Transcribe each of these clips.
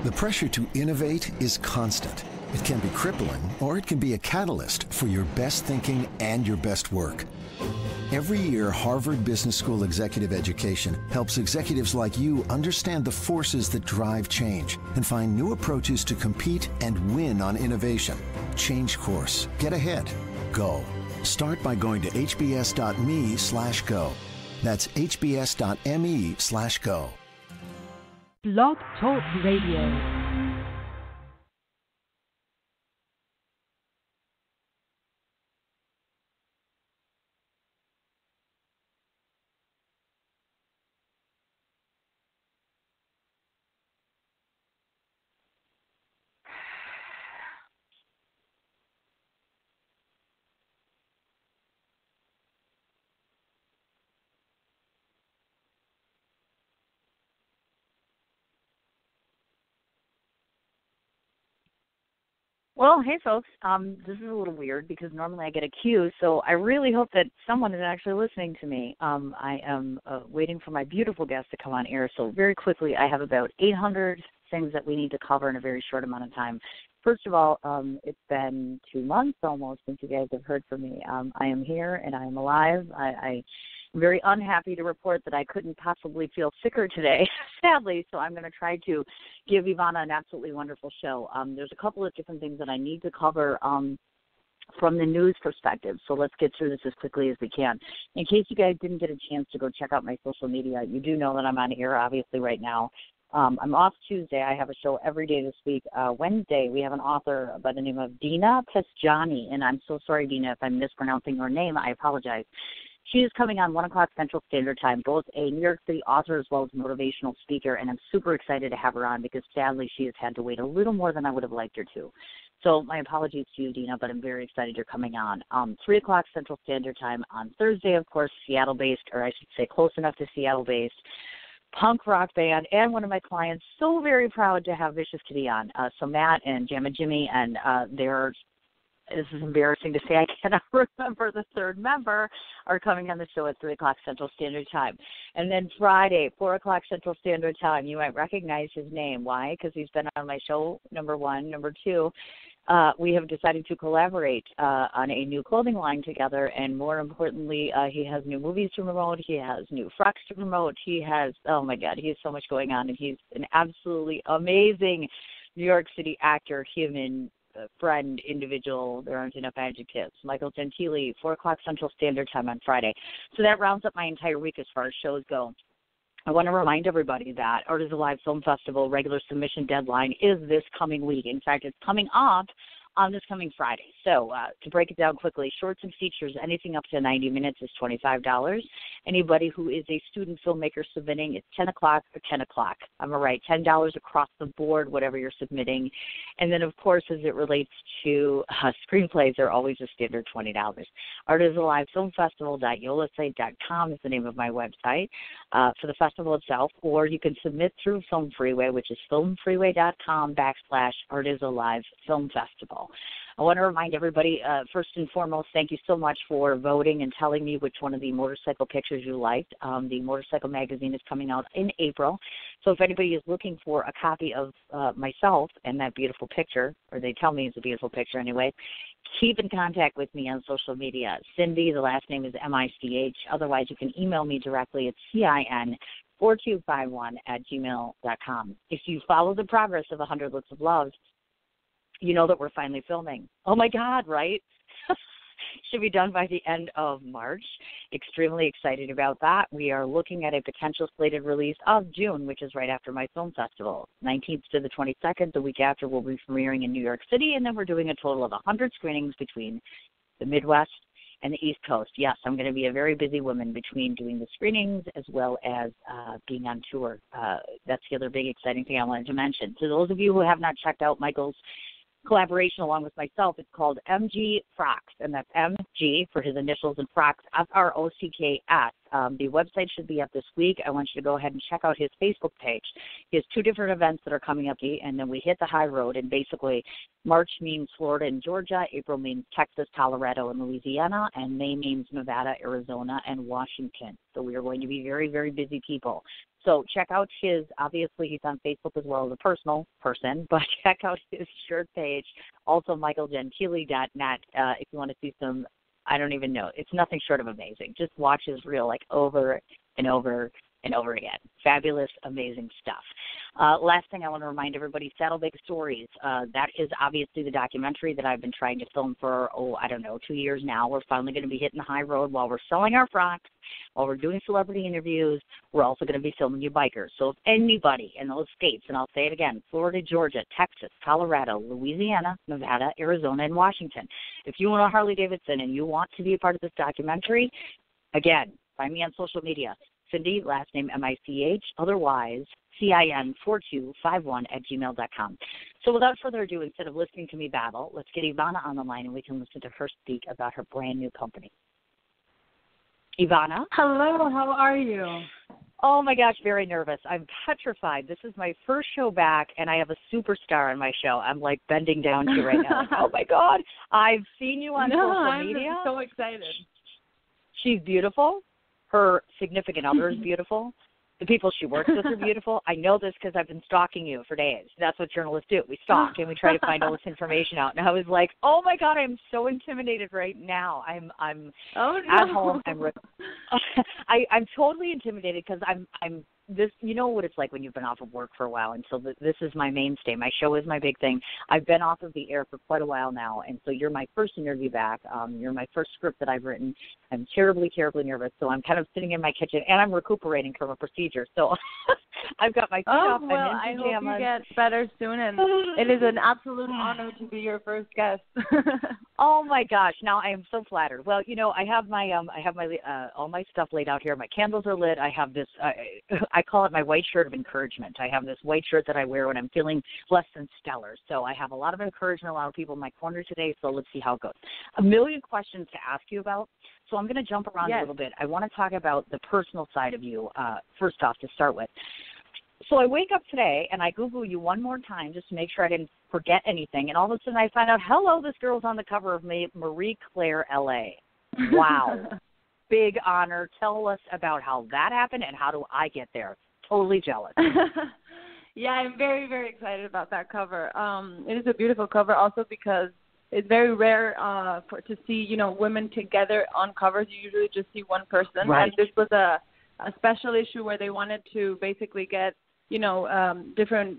The pressure to innovate is constant. It can be crippling, or it can be a catalyst for your best thinking and your best work. Every year, Harvard Business School Executive Education helps executives like you understand the forces that drive change and find new approaches to compete and win on innovation. Change course. Get ahead. Go. Start by going to hbs.me/go. That's hbs.me/go. Blog Talk Radio. Well, hey, folks. This is a little weird because normally I get a cue, so I really hope that someone is actually listening to me. I am waiting for my beautiful guest to come on air, so very quickly, I have about 800 things that we need to cover in a very short amount of time. First of all, it's been 2 months almost since you guys have heard from me. I am here and I am alive. I'm very unhappy to report that I couldn't possibly feel sicker today, sadly, so I'm going to try to give Ivana an absolutely wonderful show. There's a couple of different things that I need to cover from the news perspective, so let's get through this as quickly as we can. In case you guys didn't get a chance to go check out my social media, you do know that I'm on air, obviously, right now. I'm off Tuesday. I have a show every day this week. Wednesday, we have an author by the name of Dina Pesjani, and I'm so sorry, Dina, if I'm mispronouncing her name. I apologize. She is coming on 1 o'clock Central Standard Time, both a New York City author as well as a motivational speaker, and I'm super excited to have her on because sadly she has had to wait a little more than I would have liked her to. So my apologies to you, Dina, but I'm very excited you're coming on. 3 o'clock Central Standard Time on Thursday, of course, Seattle-based, or I should say close enough to Seattle-based, punk rock band, and one of my clients, so very proud to have Vicious Kitty on. So Matt and Jamma Jimmy, and this is embarrassing to say, I cannot remember the third member, are coming on the show at 3 o'clock Central Standard Time. And then Friday, 4 o'clock Central Standard Time, you might recognize his name. Why? Because he's been on my show, number one. Number two, we have decided to collaborate on a new clothing line together, and more importantly, he has new movies to promote, he has new frocks to promote, he has, oh my God, he has so much going on, and he's an absolutely amazing New York City actor, human, friend, individual. There aren't enough adjectives. Michael Gentili, 4 o'clock Central Standard Time on Friday. So that rounds up my entire week as far as shows go. I want to remind everybody that Art is Alive Film Festival regular submission deadline is this coming week. In fact, it's coming up on this coming Friday. So to break it down quickly, shorts and features, anything up to 90 minutes is $25. Anybody who is a student filmmaker submitting, it's 10 o'clock or 10 o'clock. I'm all right, $10 across the board, whatever you're submitting. And then, of course, as it relates to screenplays, they're always a standard $20. Art is Alive Film Festival.yolasite.com is the name of my website for the festival itself, or you can submit through Film Freeway, which is filmfreeway.com/Art is Alive Film Festival. I want to remind everybody, first and foremost, thank you so much for voting and telling me which one of the motorcycle pictures you liked. The Motorcycle Magazine is coming out in April. So if anybody is looking for a copy of myself and that beautiful picture, or they tell me it's a beautiful picture anyway, keep in contact with me on social media. Cindy, the last name is M-I-C-H. Otherwise, you can email me directly at CIN4251@gmail.com. If you follow the progress of 100 Looks of Love, you know that we're finally filming. Oh, my God, right? Should be done by the end of March. Extremely excited about that. We are looking at a potential slated release of June, which is right after my film festival. 19th to the 22nd, the week after, we'll be premiering in New York City, and then we're doing a total of 100 screenings between the Midwest and the East Coast. Yes, I'm going to be a very busy woman between doing the screenings as well as being on tour. That's the other big exciting thing I wanted to mention. To those of you who have not checked out Michael's collaboration along with myself, it's called MG Frocks, and that's MG for his initials and Frocks, Frocks. The website should be up this week. I want you to go ahead and check out his Facebook page. He has 2 different events that are coming up, and then we hit the high road. And basically, March means Florida and Georgia, April means Texas, Colorado, and Louisiana, and May means Nevada, Arizona, and Washington. So we are going to be very, very busy people. So check out obviously he's on Facebook as well as a personal person, but check out his shirt page, also michaelgentili.net, if you want to see some, I don't even know, it's nothing short of amazing. Just watch his reel like over and over and over again. Fabulous, amazing stuff. Last thing I want to remind everybody, Saddlebag Stories. That is obviously the documentary that I've been trying to film for, 2 years now. We're finally going to be hitting the high road while we're selling our frocks, while we're doing celebrity interviews. We're also going to be filming you bikers. So if anybody in those states, and I'll say it again, Florida, Georgia, Texas, Colorado, Louisiana, Nevada, Arizona, and Washington, if you own a Harley-Davidson and you want to be a part of this documentary, again, find me on social media. Cindy, last name M-I-C-H, otherwise CIN4251@gmail.com. So without further ado, instead of listening to me babble, let's get Ivana on the line and we can listen to her speak about her brand new company. Ivana? Hello, how are you? Oh my gosh, very nervous. I'm petrified. This is my first show back and I have a superstar on my show. I'm like bending down to you right now. Like, oh my God, I've seen you on social media. I'm so excited. She's beautiful. Her significant other is beautiful. The people she works with are beautiful. I know this because I've been stalking you for days. That's what journalists do. We stalk and we try to find all this information out. And I was like, oh my God, I'm so intimidated right now. I'm at home. I'm totally intimidated because I'm this. You know what it's like when you've been off of work for a while, and so this is my mainstay. My show is my big thing. I've been off of the air for quite a while now, and so you're my first interview back. You're my first script that I've written. I'm terribly, terribly nervous, so I'm kind of sitting in my kitchen, and I'm recuperating from a procedure. So I've got my feet up. Well, I hope you get better soon, and it is an absolute honor to be your first guest. Oh my gosh! Now I am so flattered. Well, you know, I have my all my stuff laid out here. My candles are lit. I have this. I call it my white shirt of encouragement. I have this white shirt that I wear when I'm feeling less than stellar. So I have a lot of encouragement, a lot of people in my corner today. So let's see how it goes. A million questions to ask you about. So I'm going to jump around a little bit. I want to talk about the personal side of you first off to start with. So I wake up today and I Google you one more time just to make sure I didn't forget anything. And all of a sudden I find out, hello, this girl's on the cover of Marie Claire LA. Wow. Big honor. Tell us about how that happened and how do I get there. Totally jealous. Yeah, I'm very, very excited about that cover. It is a beautiful cover also because it's very rare to see, women together on covers. You usually just see one person. Right. And this was a special issue where they wanted to basically get, different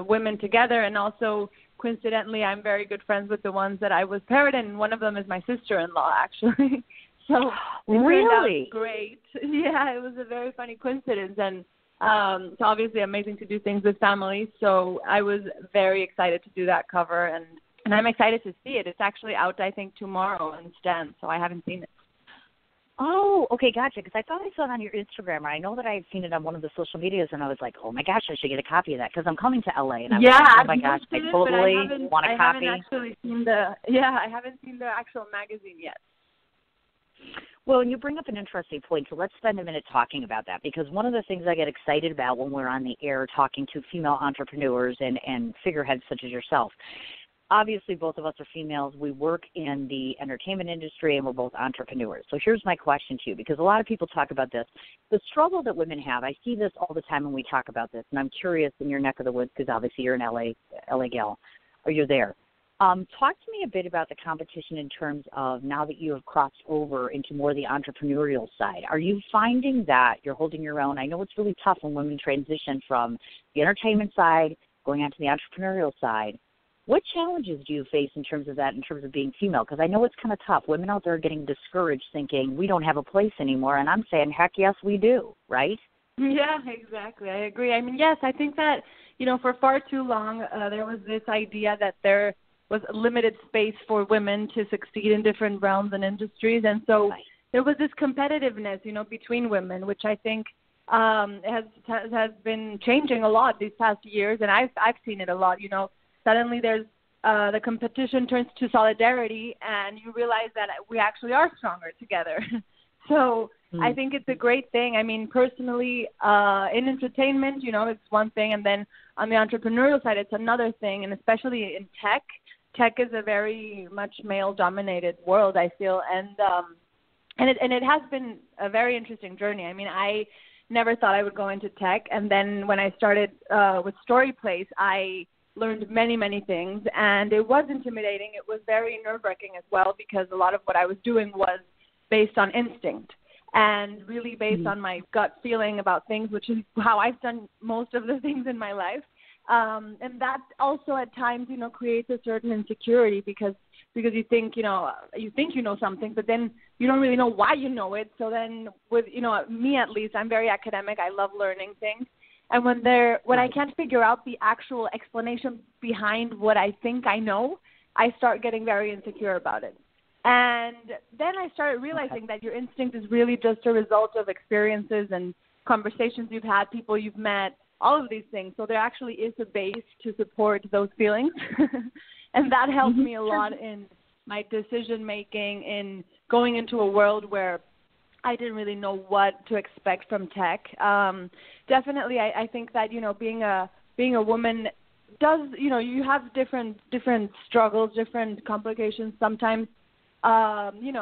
women together. And also, coincidentally, I'm very good friends with the ones that I was paired in. One of them is my sister-in-law, actually. So it turned out great. Yeah, it was a very funny coincidence. And it's obviously amazing to do things with family. So I was very excited to do that cover. And I'm excited to see it. It's actually out, I think, tomorrow in Stan, so I haven't seen it. Oh, okay, gotcha. Because I thought I saw it on your Instagram. I know that I had seen it on one of the social medias, and I was like, oh, my gosh, I should get a copy of that because I'm coming to L.A. And I'm like, oh, my gosh, I totally want a copy. I haven't seen the actual magazine yet. Well, and you bring up an interesting point, so let's spend a minute talking about that because one of the things I get excited about when we're on the air talking to female entrepreneurs and figureheads such as yourself, obviously both of us are females. We work in the entertainment industry and we're both entrepreneurs. So here's my question to you because a lot of people talk about this. The struggle that women have, I see this all the time when we talk about this, and I'm curious in your neck of the woods because obviously you're an LA gal, or you're there. Talk to me a bit about the competition in terms of now that you have crossed over into more the entrepreneurial side. Are you finding that you're holding your own? I know it's really tough when women transition from the entertainment side going on to the entrepreneurial side. What challenges do you face in terms of that, in terms of being female? Because I know it's kind of tough. Women out there are getting discouraged thinking we don't have a place anymore, and I'm saying, heck yes, we do, right? Yeah, exactly. I agree. I mean, yes, I think that, for far too long there was this idea that there was limited space for women to succeed in different realms and industries. And so there was this competitiveness, between women, which I think has been changing a lot these past years. And I've seen it a lot, Suddenly there's the competition turns to solidarity and you realize that we actually are stronger together. So I think it's a great thing. I mean, personally, in entertainment, it's one thing, and then on the entrepreneurial side, it's another thing, and especially in tech. Tech is a very much male-dominated world, I feel, and it has been a very interesting journey. I mean, I never thought I would go into tech, and then when I started with StoryPlace, I learned many, many things, and it was intimidating. It was very nerve-wracking as well, because a lot of what I was doing was based on instinct and really based on my gut feeling about things, which is how I've done most of the things in my life. And that also at times, creates a certain insecurity because you think, you know something, but then you don't really know why you know it. So then with, me at least, I'm very academic. I love learning things. And when I can't figure out the actual explanation behind what I think I know, I start getting very insecure about it. And then I started realizing that your instinct is really just a result of experiences and conversations you've had, people you've met, all of these things. So there actually is a base to support those feelings. And that helped me a lot in my decision-making, in going into a world where I didn't really know what to expect from tech. Definitely, I think that, being a woman does, you have different struggles, different complications. Sometimes,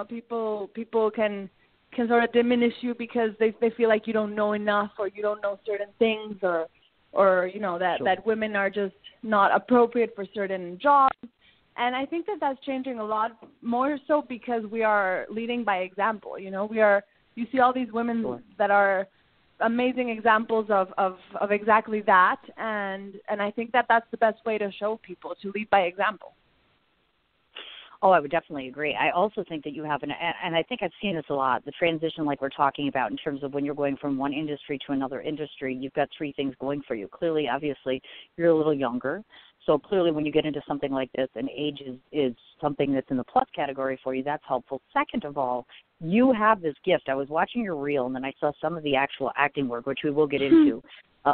people can sort of diminish you because they feel like you don't know enough, or you don't know certain things, or that women are just not appropriate for certain jobs. And I think that that's changing a lot, more so because we are leading by example. You see all these women that are amazing examples of exactly that, and I think that that's the best way to show people, to lead by example. Oh, I would definitely agree. I also think that you have, and I think I've seen this a lot, the transition like we're talking about in terms of when you're going from one industry to another industry, you've got three things going for you. Clearly, obviously, you're a little younger. So clearly when you get into something like this, and age is something that's in the plus category for you, that's helpful. Second of all, you have this gift. I was watching your reel, and then I saw some of the actual acting work, which we will get into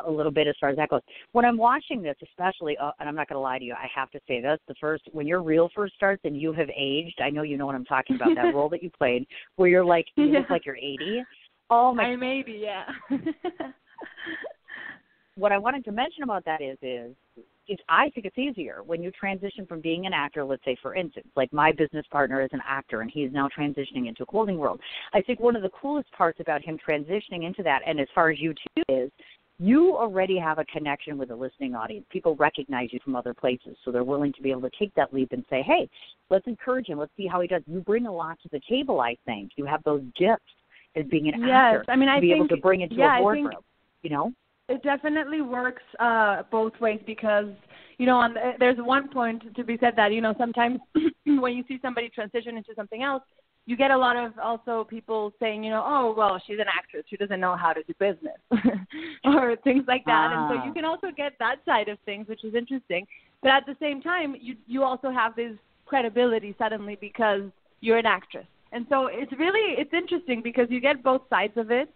a little bit as far as that goes. When I'm watching this, especially, and I'm not going to lie to you, I have to say this, when your reel first starts and you have aged, I know you know what I'm talking about, that role that you played, where you're like, you look like you're 80. Oh my! I'm 80, yeah. What I wanted to mention about that is I think it's easier when you transition from being an actor, let's say, for instance, like my business partner is an actor, and he's now transitioning into a clothing world. I think one of the coolest parts about him transitioning into that, and as far as you too, is you already have a connection with a listening audience. People recognize you from other places, so they're willing to be able to take that leap and say, hey, let's encourage him. Let's see how he does. You bring a lot to the table, I think. You have those gifts as being an actor to be able to bring into a boardroom, It definitely works both ways because, there's one point to be said that, sometimes when you see somebody transition into something else, you get a lot of also people saying, oh, well, she's an actress. She doesn't know how to do business or things like that. And so you can also get that side of things, which is interesting. But at the same time, you also have this credibility suddenly because you're an actress. And so it's interesting because you get both sides of it.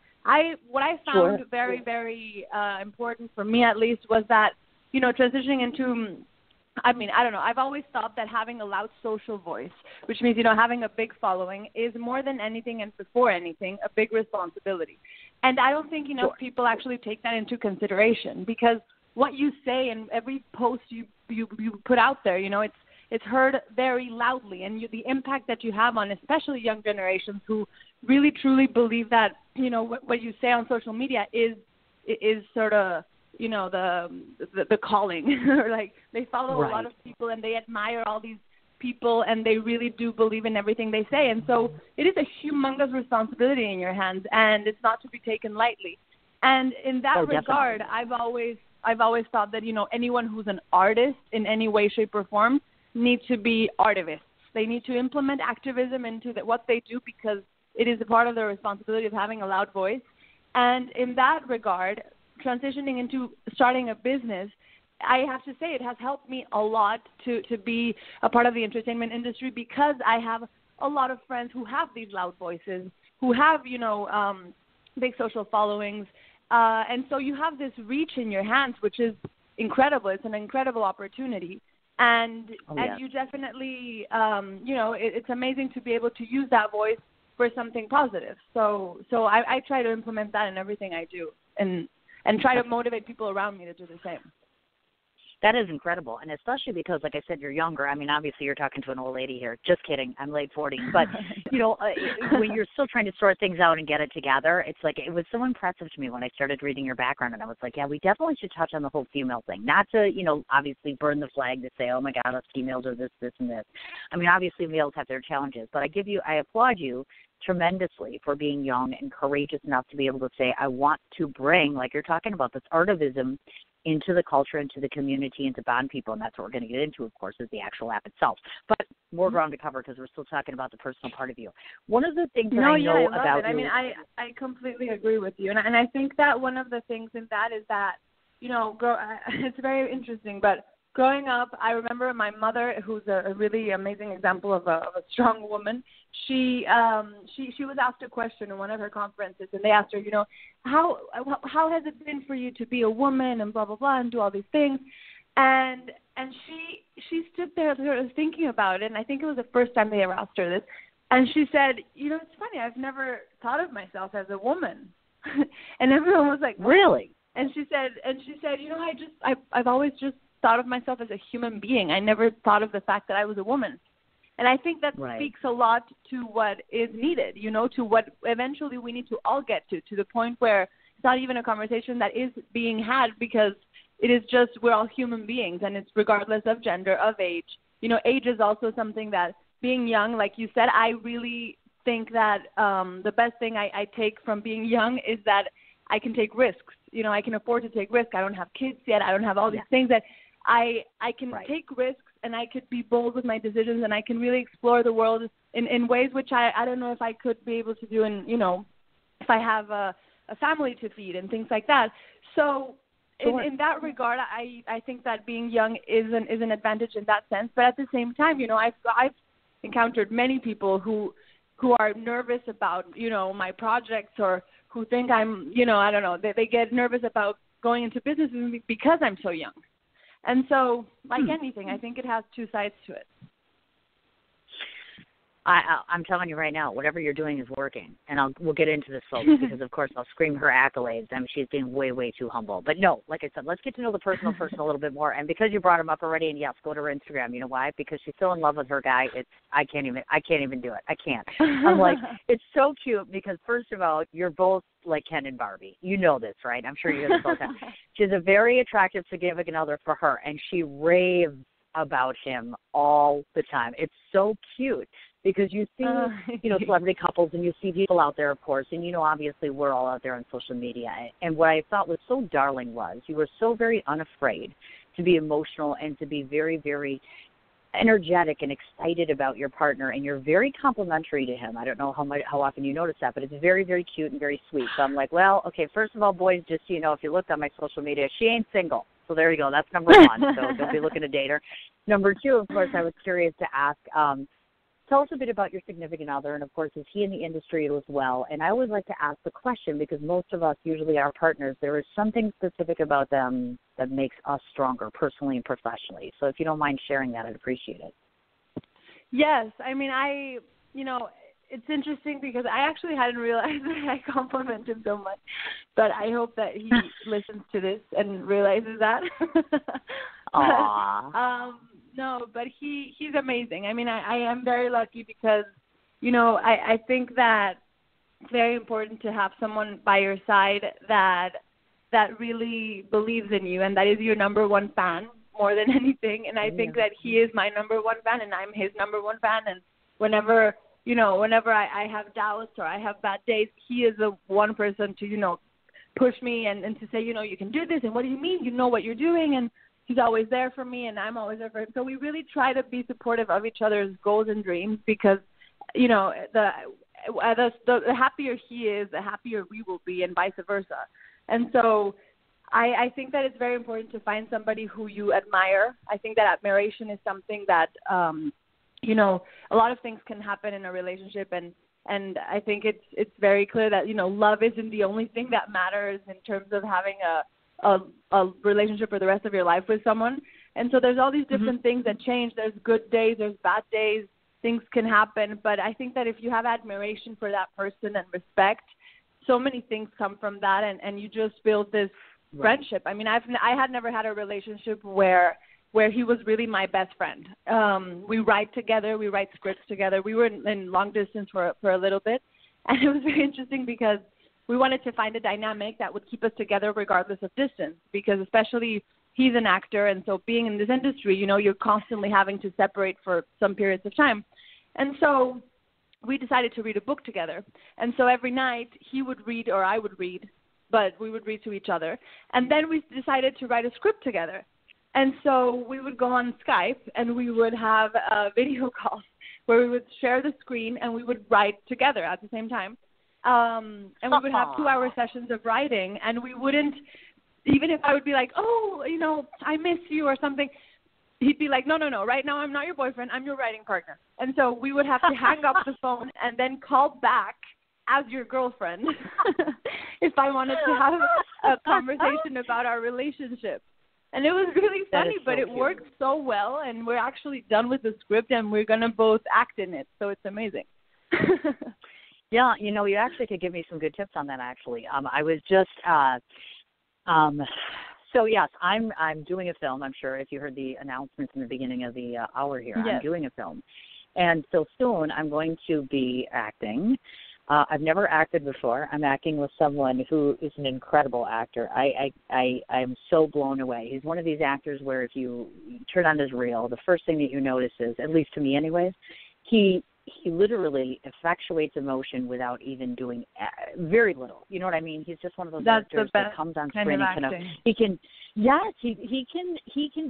What I found very, very important for me at least was that, transitioning into, I don't know, I've always thought that having a loud social voice, which means, having a big following, is more than anything and before anything, a big responsibility. And I don't think enough people actually take that into consideration because what you say in every post you put out there, it's heard very loudly. And the impact that you have on especially young generations who really truly believe that, what you say on social media is sort of, the calling. Or like they follow a lot of people and they admire all these people and they really do believe in everything they say. And so it is a humongous responsibility in your hands, and it's not to be taken lightly. And in that regard, I've always thought that, anyone who's an artist in any way, shape, or form need to be artivists. They need to implement activism into what they do because it is a part of their responsibility of having a loud voice. And in that regard, transitioning into starting a business, I have to say it has helped me a lot to be a part of the entertainment industry because I have a lot of friends who have these loud voices, who have, big social followings. And so you have this reach in your hands, which is incredible. It's an incredible opportunity. And you definitely, it's amazing to be able to use that voice for something positive. So I try to implement that in everything I do, and try to motivate people around me to do the same. That is incredible, and especially because, like I said, you're younger. I mean, obviously, you're talking to an old lady here. Just kidding. I'm late 40s. But, when you're still trying to sort things out and get it together, it's like it was so impressive to me when I started reading your background, and I was like, yeah, we definitely should touch on the whole female thing. Not to, obviously burn the flag to say, oh, my God, us females are this, and this. I mean, obviously, males have their challenges, but I applaud you tremendously for being young and courageous enough to be able to say, I want to bring, like you're talking about, this artivism into the culture, into the community, and to bond people, and that's what we're going to get into, of course, is the actual app itself. But more ground to cover because we're still talking about the personal part of you. One of the things I know about you... I mean, I completely agree with you, and I think that one of the things in that is that, it's very interesting, but growing up, I remember my mother, who's a really amazing example of a strong woman. She was asked a question in one of her conferences, and they asked her, how has it been for you to be a woman and blah blah blah and do all these things, and she stood there sort of thinking about it, and I think it was the first time they ever asked her this, and she said, it's funny, I've never thought of myself as a woman, and everyone was like, really? And she said, I've always just thought of myself as a human being. I never thought of the fact that I was a woman. And I think that speaks a lot to what is needed, to what eventually we need to all get to the point where it's not even a conversation that is being had, because it is just we're all human beings, and it's regardless of gender, of age. Age is also something that, being young, like you said, I really think that the best thing I take from being young is that I can take risks. I can afford to take risks. I don't have kids yet. I don't have all these things that I can take risks, and I could be bold with my decisions, and I can really explore the world in ways which I don't know if I could be able to do if I have a family to feed and things like that. So in that regard, I think that being young is an advantage in that sense. But at the same time, I've encountered many people who are nervous about, my projects, or who think I'm, I don't know, they get nervous about going into business because I'm so young. And so, like anything, I think it has two sides to it. I'm telling you right now, whatever you're doing is working. And we'll get into this, folks, because, of course, I'll scream her accolades. I mean, she's being way, way too humble. But, no, like I said, let's get to know the personal person a little bit more. And because you brought him up already, and, yes, go to her Instagram. You know why? Because she's so in love with her guy. I can't even do it. I can't. I'm like, it's so cute because, first of all, you're both like Ken and Barbie. You know this, right? I'm sure you hear this all the time. She's a very attractive significant other for her, and she raves about him all the time. It's so cute. Because you see, celebrity couples, and you see people out there, of course, and, obviously we're all out there on social media. And what I thought was so darling was you were so very unafraid to be emotional and to be very, very energetic and excited about your partner, and you're very complimentary to him. I don't know how often you notice that, but it's very, very cute and very sweet. So I'm like, well, okay, first of all, boys, just so you know, if you looked on my social media, she ain't single. So there you go. That's number one. So don't be looking to date her. Number two, of course, I was curious to ask, tell us a bit about your significant other, and, of course, is he in the industry as well? And I always like to ask the question because most of us, usually our partners, there is something specific about them that makes us stronger personally and professionally. So if you don't mind sharing that, I'd appreciate it. Yes. I mean, it's interesting because I actually hadn't realized that I compliment him so much, but I hope that he listens to this and realizes that. Aww. No, but he's amazing. I mean, I am very lucky because, I think that it's very important to have someone by your side that really believes in you and that is your number one fan more than anything. And I think that he is my number one fan and I'm his number one fan. And whenever I have doubts or I have bad days, he is the one person to, push me and to say, you can do this. And what do you mean? You know what you're doing. And he's always there for me, and I'm always there for him. So we really try to be supportive of each other's goals and dreams because, the happier he is, the happier we will be, and vice versa. And so I think that it's very important to find somebody who you admire. I think that admiration is something that, a lot of things can happen in a relationship, and I think it's very clear that, love isn't the only thing that matters in terms of having a relationship for the rest of your life with someone. And so there's all these different things that change. There's good days, there's bad days, things can happen. But I think that if you have admiration for that person and respect, so many things come from that, and you just build this friendship. I mean, I had never had a relationship where he was really my best friend. We write together, we write scripts together. We were in long distance for a little bit, and it was very interesting because we wanted to find a dynamic that would keep us together regardless of distance, because especially he's an actor, and so being in this industry, you know, you're constantly having to separate for some periods of time. And so we decided to read a book together. And so every night he would read or I would read, but we would read to each other. And then we decided to write a script together. And so we would go on Skype and we would have video calls where we would share the screen and we would write together at the same time. And we would have 2-hour sessions of writing, and we wouldn't, even if I would be like, oh, you know, I miss you or something, he'd be like, no, right now I'm not your boyfriend, I'm your writing partner. And so we would have to hang up the phone and then call back as your girlfriend if I wanted to have a conversation about our relationship. And it was really funny, but it worked so well, and we're actually done with the script, and we're going to both act in it, so it's amazing. Yeah, you know, you actually could give me some good tips on that, actually. I was just so, yes, I'm doing a film. I'm sure if you heard the announcements in the beginning of the hour here, yes. I'm doing a film. And so soon I'm going to be acting. I've never acted before. I'm acting with someone who is an incredible actor. I'm so blown away. He's one of these actors where if you turn on his reel, the first thing that you notice is, at least to me anyways, he literally effectuates emotion without even doing very little. You know what I mean? He's just one of those actors that comes on screen and he can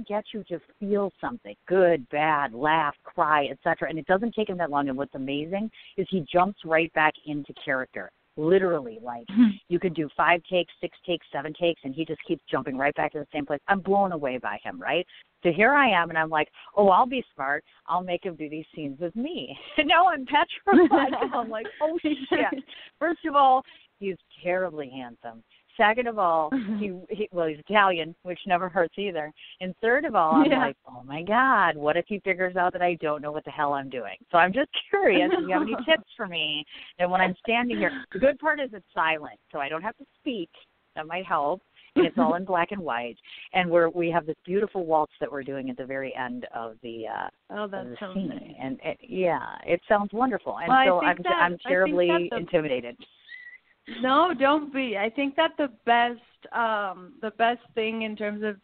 get you to feel something, good, bad, laugh, cry, etc. And it doesn't take him that long. And what's amazing is he jumps right back into character. Literally, like you could do 5 takes, 6 takes, 7 takes, and he just keeps jumping right back to the same place. I'm blown away by him, right? So here I am, and I'm like, oh, I'll be smart. I'll make him do these scenes with me. And now I'm petrified. I'm like, oh, shit. First of all, he's terribly handsome. Second of all, he's Italian, which never hurts either. And third of all, I'm like, oh, my God, what if he figures out that I don't know what the hell I'm doing? So I'm just curious if you have any tips for me. And when I'm standing here, the good part is it's silent, so I don't have to speak. That might help. And it's all in black and white. And we have this beautiful waltz that we're doing at the very end of the scene. Nice. And it sounds wonderful. And so I'm terribly intimidated. No, don't be. I think that the best thing in terms of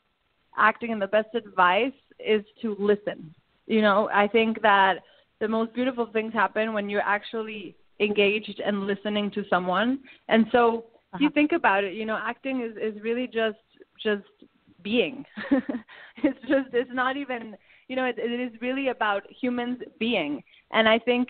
acting and the best advice is to listen. You know, I think that the most beautiful things happen when you're actually engaged and listening to someone. And so if you think about it, you know, acting is really just being. It's not even, you know, it is really about humans being. And I think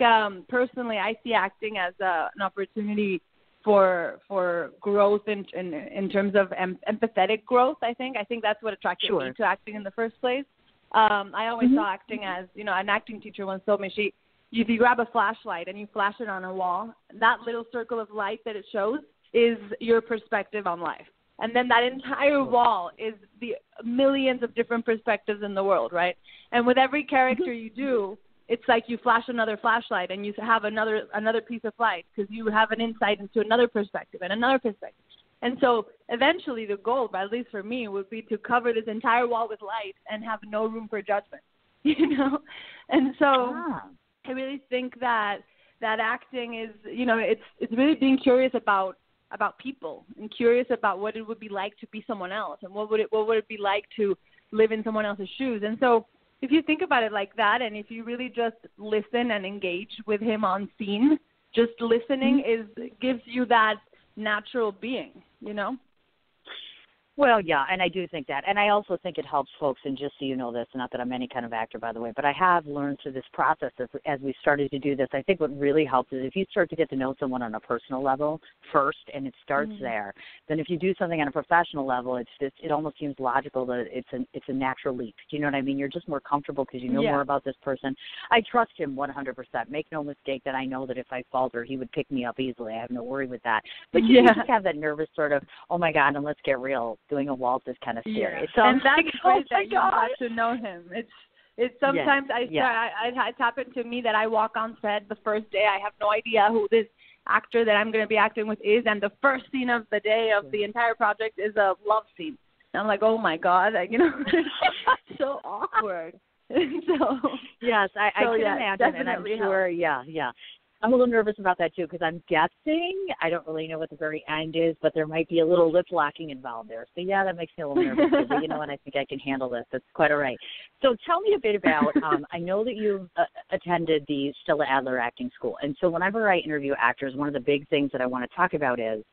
personally I see acting as an opportunity for growth in terms of empathetic growth. I think that's what attracted me to acting in the first place. I always saw acting as, you know, an acting teacher once told me, if you grab a flashlight and you flash it on a wall, that little circle of light that it shows is your perspective on life. And then that entire wall is the millions of different perspectives in the world, right? And with every character you do, it's like you flash another flashlight and you have another piece of light because you have an insight into another perspective and another perspective. And so eventually the goal, at least for me, would be to cover this entire wall with light and have no room for judgment, you know? And so I really think that acting is, you know, it's really being curious about people and curious about what it would be like to be someone else and what would it be like to live in someone else's shoes. And so if you think about it like that, and if you really just listen and engage with him on scene, just listening gives you that natural being, you know? Well, yeah, and I do think that. And I also think it helps folks, and just so you know this, not that I'm any kind of actor, by the way, but I have learned through this process as we started to do this, I think what really helps is if you start to get to know someone on a personal level first, and it starts there, then if you do something on a professional level, it almost seems logical that it's a natural leap. Do you know what I mean? You're just more comfortable because you know more about this person. I trust him 100%. Make no mistake that I know that if I falter, he would pick me up easily. I have no worry with that. But you just have that nervous sort of, oh, my God, and let's get real. Doing a waltz is kind of scary. Yeah. And that's great that you got to know him. It's sometimes it's happened to me that I walk on set the first day. I have no idea who this actor that I'm going to be acting with is, and the first scene of the day of the entire project is a love scene. And I'm like, oh my God, it's so awkward. Yes, I can imagine, and I'm sure, I'm a little nervous about that, too, because I'm guessing. I don't really know what the very end is, but there might be a little lip locking involved there. So, yeah, that makes me a little nervous, too, but you know what? I think I can handle this. That's quite all right. So tell me a bit about, I know that you've attended the Stella Adler Acting School, and so whenever I interview actors, one of the big things that I want to talk about is,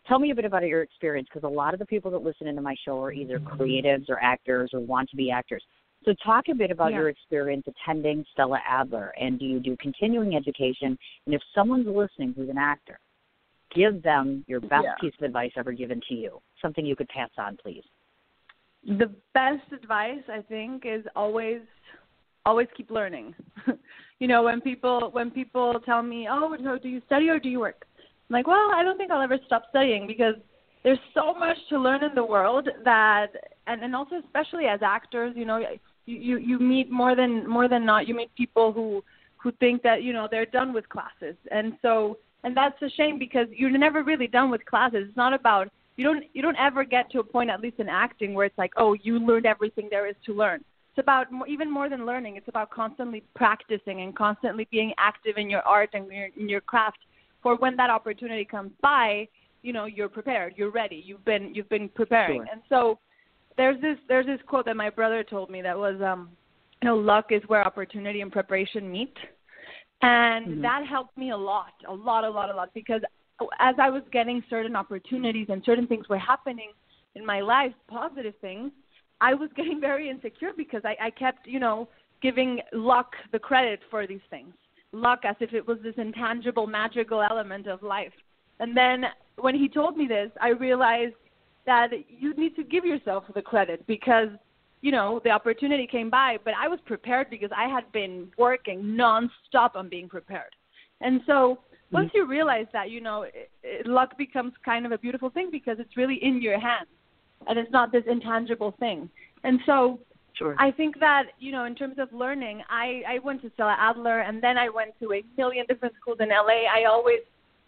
tell me a bit about your experience, because a lot of the people that listen into my show are either creatives or actors or want to be actors. So talk a bit about your experience attending Stella Adler, and do you do continuing education? And if someone's listening who's an actor, give them your best piece of advice ever given to you, something you could pass on, please. The best advice, I think, is always keep learning. When people tell me, oh, so do you study or do you work? I'm like, well, I don't think I'll ever stop studying, because there's so much to learn in the world that, and also especially as actors, you meet more than not, you meet people who think that, they're done with classes. And that's a shame, because you're never really done with classes. It's not about, you don't ever get to a point, at least in acting, where it's like, oh, you learned everything there is to learn. It's about even more than learning. It's about constantly practicing and constantly being active in your art and in your craft, for when that opportunity comes by, you're prepared, you're ready, you've been preparing. Sure. And so there's this quote that my brother told me that was, luck is where opportunity and preparation meet. And that helped me a lot, because as I was getting certain opportunities and certain things were happening in my life, positive things, I was getting very insecure, because I kept, giving luck the credit for these things. Luck as if it was this intangible, magical element of life. And then when he told me this, I realized that you need to give yourself the credit, because, the opportunity came by, but I was prepared because I had been working nonstop on being prepared. And so once you realize that, luck becomes kind of a beautiful thing, because it's really in your hands and it's not this intangible thing. And so I think that, in terms of learning, I went to Stella Adler, and then I went to a million different schools in LA. I always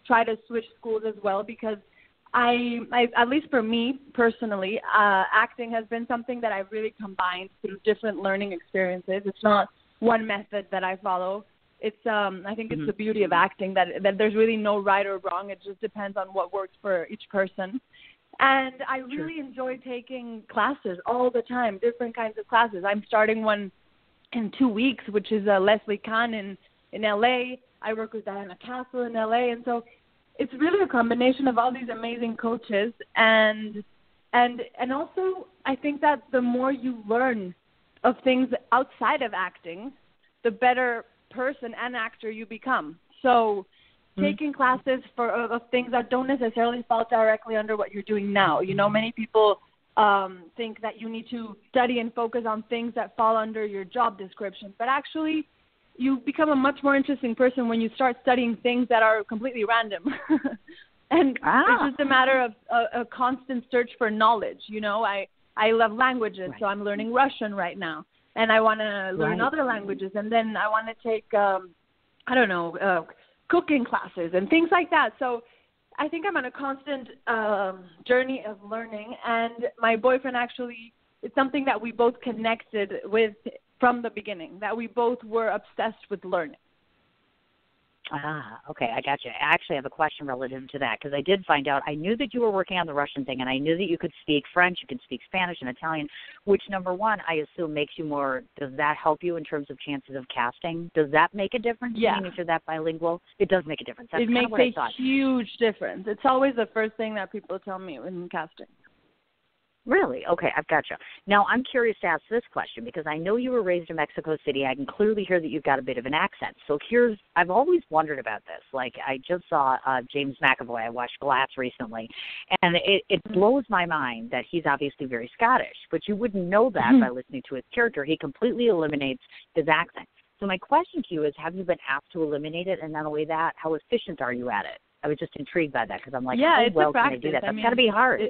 try to switch schools as well, because I at least for me personally, acting has been something that I've really combined through different learning experiences. It's not one method that I follow. It's I think it's the beauty of acting, that there's really no right or wrong. It just depends on what works for each person. And I really enjoy taking classes all the time, different kinds of classes. I'm starting one in 2 weeks, which is Leslie Kahn in LA. I work with Diana Castle in LA. And so it's really a combination of all these amazing coaches. And also I think that the more you learn of things outside of acting, the better person and actor you become. So taking classes of things that don't necessarily fall directly under what you're doing now. Many people think that you need to study and focus on things that fall under your job description. But actually, you become a much more interesting person when you start studying things that are completely random. And it's just a matter of a constant search for knowledge. I love languages, so I'm learning Russian right now. And I want to learn other languages. And then I want to take, cooking classes and things like that. So I think I'm on a constant journey of learning. And my boyfriend actually, it's something that we both connected with from the beginning, that we both were obsessed with learning. Okay, I got you. I actually have a question relative to that, because I did find out, I knew that you were working on the Russian thing, and I knew that you could speak French, you could speak Spanish and Italian, which, number one, I assume makes you more, does that help you in terms of chances of casting? Does that make a difference? Yeah. If you're that bilingual? It does make a difference. That's it makes what I thought. A huge difference. It's always the first thing that people tell me in casting. Really? Okay, I've got you. Now, I'm curious to ask this question, because I know you were raised in Mexico City. I can clearly hear that you've got a bit of an accent. So I've always wondered about this. Like, I just saw James McAvoy. I watched Glass recently, and it blows my mind that he's obviously very Scottish, but you wouldn't know that by listening to his character. He completely eliminates his accent. So my question to you is, have you been asked to eliminate it? And not only that, how efficient are you at it? I was just intrigued by that, because I'm like, can I do that? That's got to be hard.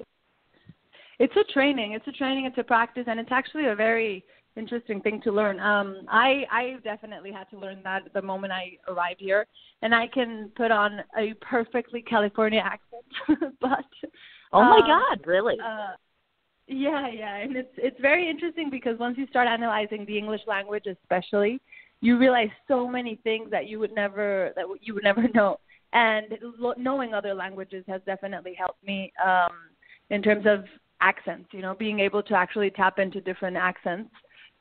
It's a training. It's a practice, and it's actually a very interesting thing to learn. I definitely had to learn that the moment I arrived here, and I can put on a perfectly California accent, but oh my God, really? Yeah, and it's very interesting because once you start analyzing the English language, especially, you realize so many things that you would never know. And knowing other languages has definitely helped me in terms of accents. Being able to actually tap into different accents.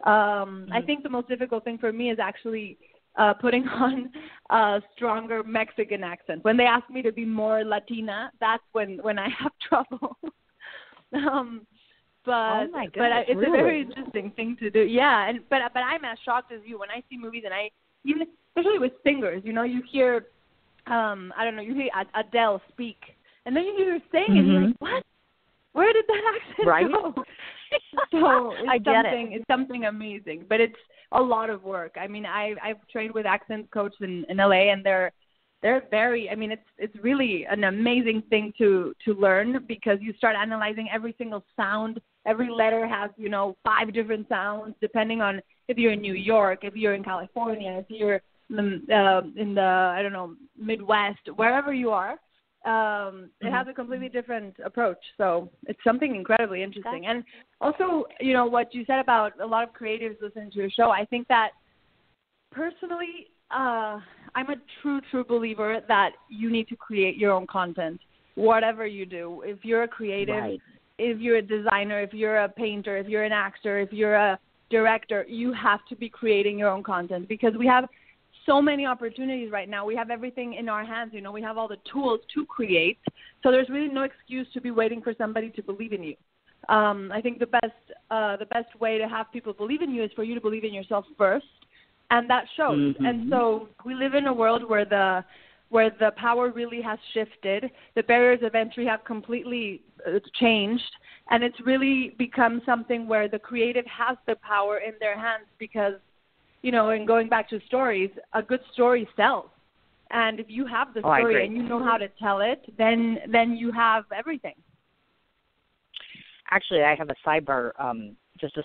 I think the most difficult thing for me is actually putting on a stronger Mexican accent. When they ask me to be more Latina, that's when I have trouble. Oh my goodness, but it's really? a very interesting thing to do. Yeah, but I'm as shocked as you when I see movies, and even especially with singers, you hear you hear Adele speak, and then you hear her sing, and you're like, what? Where did that accent go? So it's something amazing, but it's a lot of work. I mean, I've trained with accent coaches in LA, and they're very. I mean, it's really an amazing thing to learn because you start analyzing every single sound. Every letter has 5 different sounds depending on if you're in New York, if you're in California, if you're in the Midwest, wherever you are. It has a completely different approach. So it's something incredibly interesting. And also, what you said about a lot of creatives listening to your show, I think that personally, I'm a true believer that you need to create your own content, whatever you do. If you're a creative, right. If you're a designer, if you're a painter, if you're an actor, if you're a director, you have to be creating your own content because we have so many opportunities right now. We have everything in our hands. We have all the tools to create. So there's really no excuse to be waiting for somebody to believe in you. I think the best way to have people believe in you is for you to believe in yourself first, and that shows. Mm-hmm. And so we live in a world where the power really has shifted. The barriers of entry have completely changed, and it's really become something where the creative has the power in their hands because, and going back to stories, a good story sells. And if you have the story and you know how to tell it, then you have everything. Actually, I have a sidebar, just a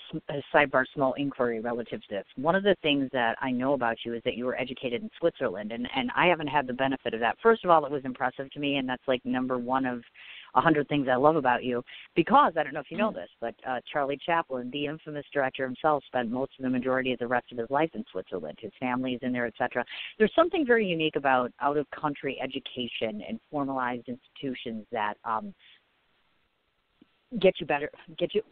sidebar small inquiry relative to this. One of the things that I know about you is that you were educated in Switzerland, and I haven't had the benefit of that. First of all, it was impressive to me, and that's like number one of 100 things I love about you, because I don't know if you know this, but Charlie Chaplin, the infamous director himself, spent most of the majority of the rest of his life in Switzerland. His family is in there, etc. There's something very unique about out-of-country education and formalized institutions that get you,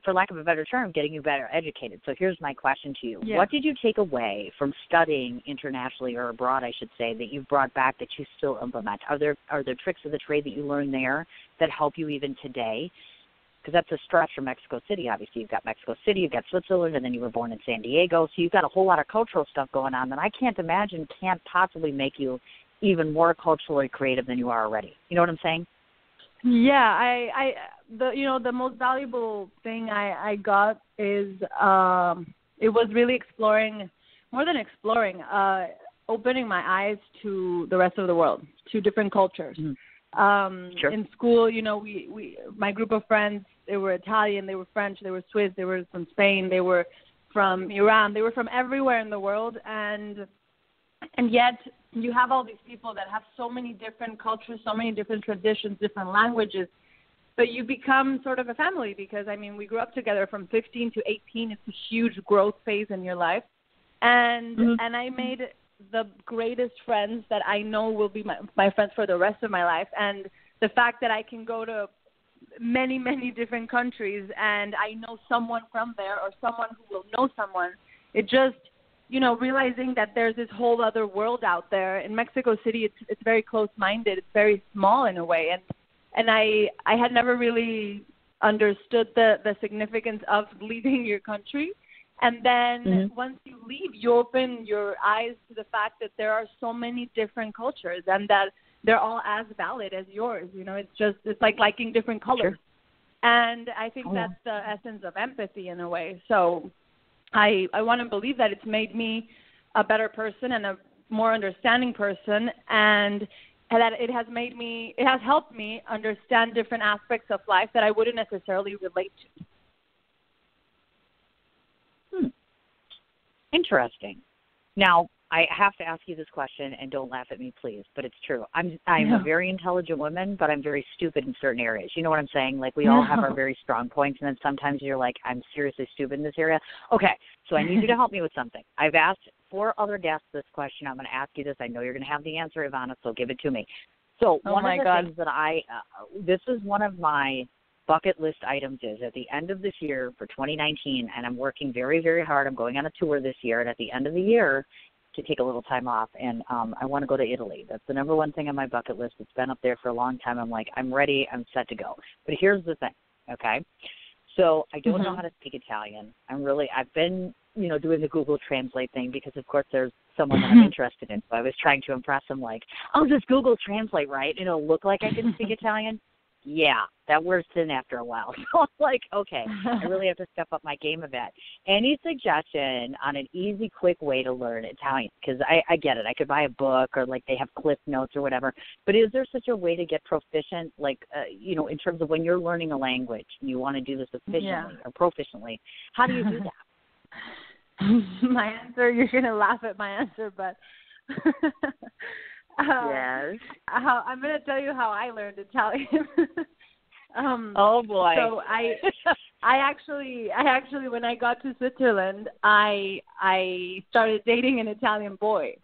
for lack of a better term, getting you better educated. So here's my question to you. Yeah. What did you take away from studying internationally or abroad, I should say, that you've brought back that you still implement? Are there tricks of the trade that you learned there that help you even today? Because that's a stretch from Mexico City, obviously. You've got Mexico City, you've got Switzerland, and then you were born in San Diego. So you've got a whole lot of cultural stuff going on that I can't imagine can't possibly make you even more culturally creative than you are already. You know what I'm saying? Yeah, the most valuable thing I got is it was really opening my eyes to the rest of the world, to different cultures. Mm-hmm. Sure. In school, my group of friends, they were Italian, they were French, they were Swiss, they were from Spain, they were from Iran, they were from everywhere in the world, and yet you have all these people that have so many different cultures, so many different traditions, different languages, but you become sort of a family because, we grew up together from 15 to 18. It's a huge growth phase in your life. And I made the greatest friends that I know will be my friends for the rest of my life. And the fact that I can go to many, many different countries and I know someone from there or someone who will know someone, it just, realizing that there's this whole other world out there. In Mexico City, it's very close-minded. It's very small in a way. And I had never really understood the significance of leaving your country. And then once you leave, you open your eyes to the fact that there are so many different cultures and that they're all as valid as yours. It's like liking different colors. Sure. And I think that's the essence of empathy in a way. So I want to believe that it's made me a better person and a more understanding person. And that it has helped me understand different aspects of life that I wouldn't necessarily relate to. Interesting. Now, I have to ask you this question, and don't laugh at me, please, but it's true. I'm a very intelligent woman, but I'm very stupid in certain areas. You know what I'm saying? Like, we all have our very strong points, and then sometimes you're like, I'm seriously stupid in this area. Okay, so I need you to help me with something. I've asked 4 other guests this question. I'm going to ask you this. I know you're going to have the answer, Ivana, so give it to me. So one of the things that this is one of my bucket list items is at the end of this year for 2019, and I'm working very, very hard. I'm going on a tour this year, and at the end of the year, to take a little time off, and I want to go to Italy. That's the number one thing on my bucket list. It's been up there for a long time. I'm like, I'm ready. I'm set to go. But here's the thing, okay? So I don't know how to speak Italian. I've been, doing the Google Translate thing because, of course, there's someone that I'm interested in. So I was trying to impress him like, oh, does Google Translate, right? It'll look like I can speak Italian. Yeah, that wears thin after a while. So I'm like, okay, I really have to step up my game a bit. Any suggestion on an easy, quick way to learn Italian? Because I get it. I could buy a book or, like, they have cliff notes or whatever. But is there such a way to get proficient, like, in terms of when you're learning a language and you want to do this efficiently or proficiently? How do you do that? My answer, you're going to laugh at my answer, but yes. I'm going to tell you how I learned Italian. Oh boy! So I actually, when I got to Switzerland, I started dating an Italian boy,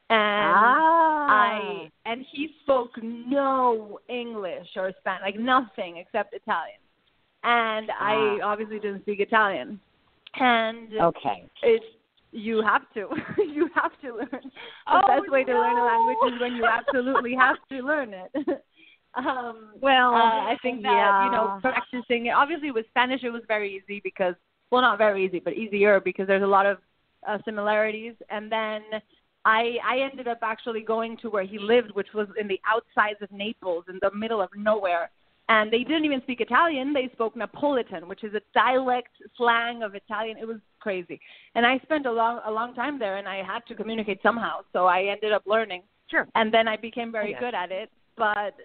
and he spoke no English or Spanish, like nothing except Italian, and I obviously didn't speak Italian, and you have to learn. The best way to learn a language is when you absolutely have to learn it. I think that, practicing it, obviously with Spanish it was very easy because, well, not very easy, but easier because there's a lot of similarities. And then I ended up actually going to where he lived, which was in the outsides of Naples, in the middle of nowhere. And they didn't even speak Italian. They spoke Napolitan, which is a dialect slang of Italian. It was crazy. And I spent a long time there, and I had to communicate somehow. So I ended up learning. Sure. And then I became very good at it. But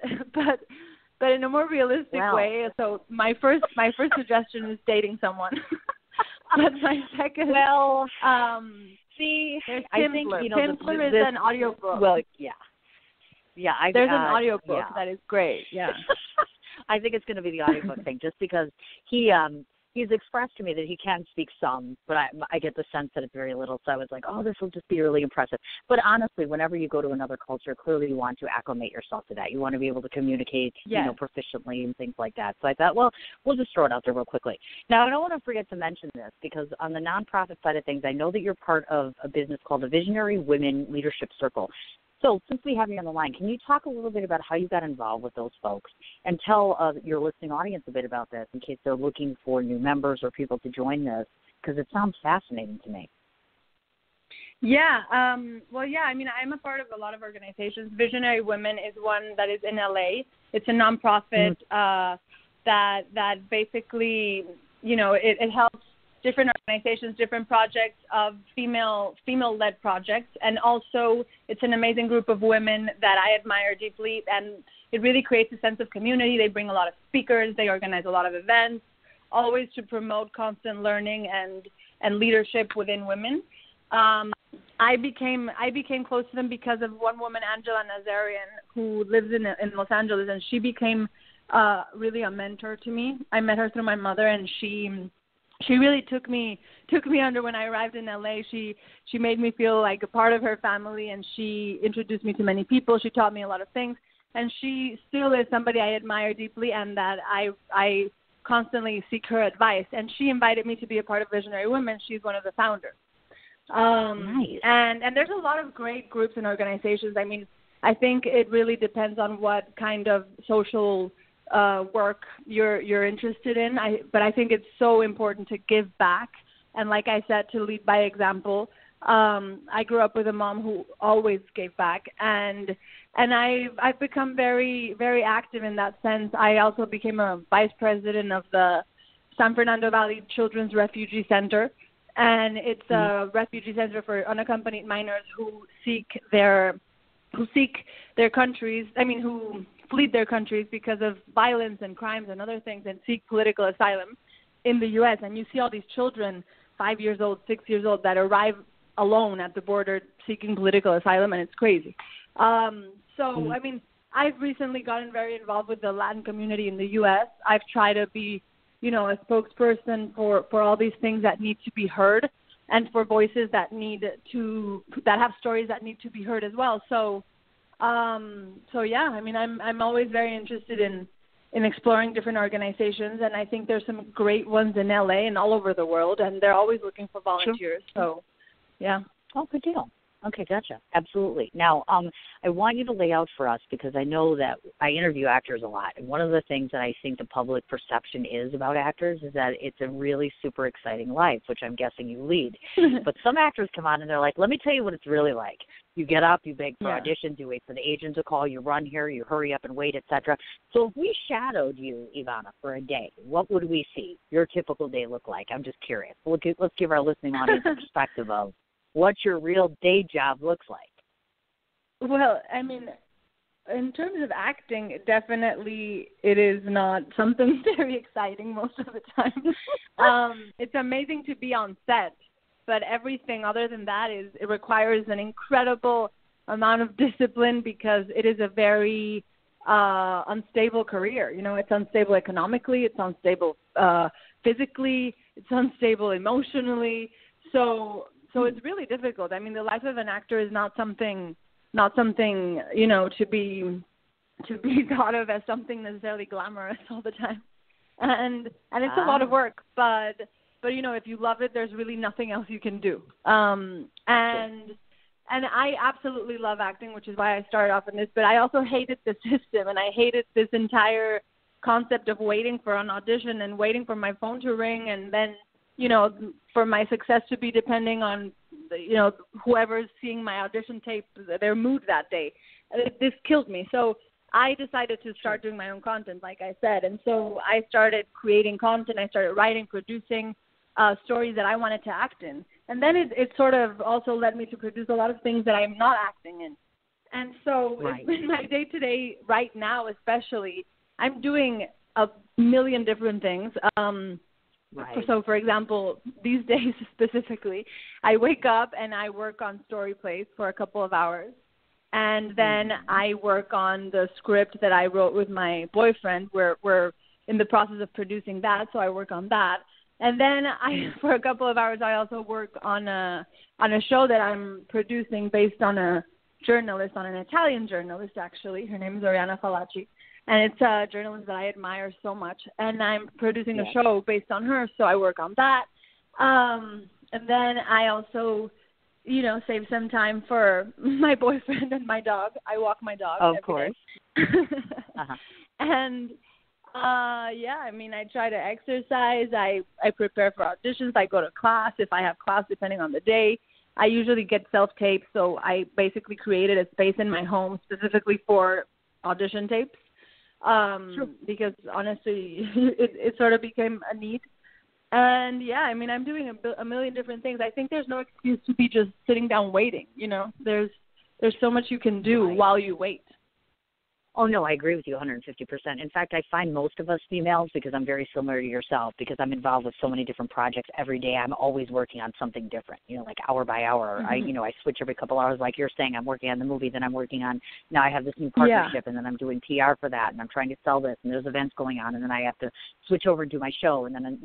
in a more realistic way. So my first suggestion is dating someone. But my second, I think Pimplr is an audiobook. Well, yeah. There's an audiobook that is great. Yeah. I think it's going to be the audiobook thing, just because he's expressed to me that he can speak some, but I get the sense that it's very little. So I was like, oh, this will just be really impressive. But honestly, whenever you go to another culture, clearly you want to acclimate yourself to that. You want to be able to communicate, proficiently and things like that. So I thought, well, we'll just throw it out there real quickly. Now, I don't want to forget to mention this because on the nonprofit side of things, I know that you're part of a business called the Visionary Women Leadership Circle. So since we have you on the line, can you talk a little bit about how you got involved with those folks and tell your listening audience a bit about this in case they're looking for new members or people to join this, because it sounds fascinating to me. Yeah. I mean, I'm a part of a lot of organizations. Visionary Women is one that is in LA. It's a nonprofit that basically, it helps different organizations, different projects of female-led projects, and also it's an amazing group of women that I admire deeply, and it really creates a sense of community. They bring a lot of speakers, they organize a lot of events, always to promote constant learning and leadership within women. I became close to them because of one woman, Angela Nazarian, who lives in Los Angeles, and she became really a mentor to me. I met her through my mother, and she really took me under when I arrived in LA. She made me feel like a part of her family, and she introduced me to many people. She taught me a lot of things, and she still is somebody I admire deeply, and that I constantly seek her advice. And she invited me to be a part of Visionary Women. She's one of the founders. Nice. And there's a lot of great groups and organizations. I mean, I think it really depends on what kind of social work you're interested in. But I think it's so important to give back, and like I said, to lead by example. I grew up with a mom who always gave back, and I've become very, very active in that sense. I also became a vice president of the San Fernando Valley Children's Refugee Center, and it's a refugee center for unaccompanied minors who seek their who seek their countries, who fled their countries because of violence and crimes and other things and seek political asylum in the U.S. And you see all these children, 5 years old, 6 years old, that arrive alone at the border seeking political asylum, and it's crazy. I've recently gotten very involved with the Latin community in the U.S. I've tried to be, a spokesperson for all these things that need to be heard, and for voices that have stories that need to be heard as well. I'm always very interested in exploring different organizations, and I think there's some great ones in LA and all over the world, and they're always looking for volunteers. Sure. So, yeah. Oh, good deal. Okay, gotcha. Absolutely. Now, I want you to lay out for us, because I know that I interview actors a lot, and one of the things that I think the public perception is about actors is that it's a really super exciting life, which I'm guessing you lead. But some actors come on and they're like, let me tell you what it's really like. You get up, you beg for auditions, you wait for the agent to call, you run here, you hurry up and wait, etc. So if we shadowed you, Ivana, for a day, what would we see your typical day look like? I'm just curious. Let's give our listening audience a perspective of what your real day job looks like. Well, in terms of acting, definitely it is not something very exciting most of the time. It's amazing to be on set, but everything other than that it requires an incredible amount of discipline, because it is a very unstable career. It's unstable economically, it's unstable physically, it's unstable emotionally. So it's really difficult. The life of an actor is not something to be thought of as something necessarily glamorous all the time. And it's a lot of work, but if you love it, there's really nothing else you can do. And I absolutely love acting, which is why I started off in this, but I also hated the system, and I hated this entire concept of waiting for an audition and waiting for my phone to ring, and then for my success to be depending on, whoever's seeing my audition tape, their mood that day. This killed me. So I decided to start doing my own content, like I said. And so I started creating content. I started writing, producing stories that I wanted to act in. And then it sort of also led me to produce a lot of things that I'm not acting in. And so in my day-to-day right now especially, I'm doing a million different things. So, for example, these days specifically, I wake up and I work on story plays for a couple of hours. And then I work on the script that I wrote with my boyfriend. We're in the process of producing that, so I work on that. And then for a couple of hours, I also work on a show that I'm producing based on an Italian journalist, actually. Her name is Oriana Fallaci. And it's a journalist that I admire so much. And I'm producing a show based on her, so I work on that. And then I also, save some time for my boyfriend and my dog. I walk my dog every course. day. And, I try to exercise. I prepare for auditions. I go to class if I have class, depending on the day. I usually get self-tapes, so I basically created a space in my home specifically for audition tapes. Because honestly, it sort of became a need. And I'm doing a million different things. I think there's no excuse to be just sitting down waiting. There's so much you can do while you wait. Oh, no, I agree with you 150%. In fact, I find most of us females, because I'm very similar to yourself, because I'm involved with so many different projects every day, I'm always working on something different, like hour by hour. Mm-hmm. I switch every couple hours, like you're saying. I'm working on the movie, then I'm working on, now I have this new partnership, and then I'm doing PR for that, and I'm trying to sell this, and there's events going on, and then I have to switch over and do my show, and then,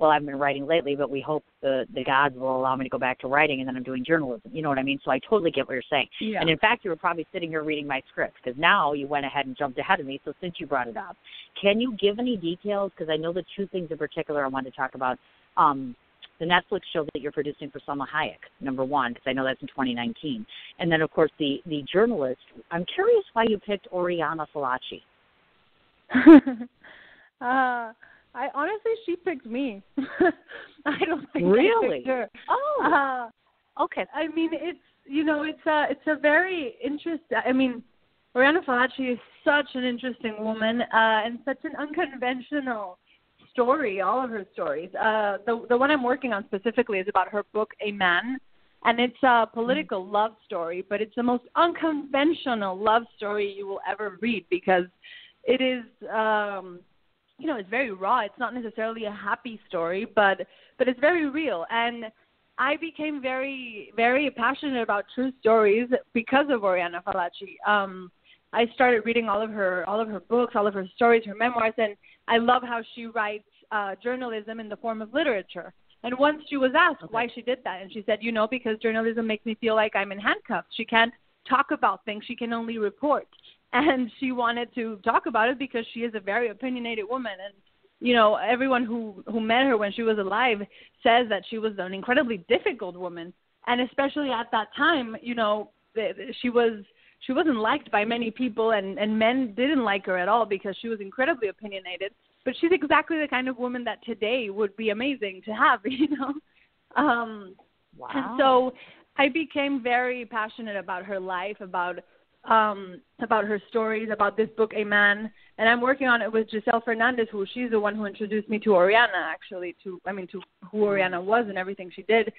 I've been writing lately, but we hope the gods will allow me to go back to writing, and then I'm doing journalism. You know what I mean? So I totally get what you're saying. Yeah. And in fact, you were probably sitting here reading my script, because now you went ahead and jumped ahead of me. So since you brought it up, can you give any details? Because I know the two things in particular I wanted to talk about. The Netflix show that you're producing for Salma Hayek, number one, because I know that's in 2019. And then, of course, the journalist. I'm curious why you picked Oriana Fallaci. I honestly, she picked me. I don't think really? I picked her. Oh, okay. It's a very interesting. Oriana Fallaci is such an interesting woman and such an unconventional story. All of her stories. The one I'm working on specifically is about her book A Man, And it's a political love story, but it's the most unconventional love story you will ever read because it is, it's very raw. It's not necessarily a happy story, but it's very real. And I became very, very passionate about true stories because of Oriana Fallaci. I started reading all of her books, all of her stories, her memoirs, and I love how she writes journalism in the form of literature. And once she was asked why she did that, and she said, because journalism makes me feel like I'm in handcuffs. She can't talk about things. She can only report. And she wanted to talk about it because she is a very opinionated woman. And, everyone who met her when she was alive says that she was an incredibly difficult woman. And especially at that time, she wasn't liked by many people, and men didn't like her at all because she was incredibly opinionated. But she's exactly the kind of woman that today would be amazing to have, Wow. And so I became very passionate about her life, about her stories, about this book, A Man. And I'm working on it with Giselle Fernandez, she's the one who introduced me to Oriana, actually, to who Oriana was and everything she did.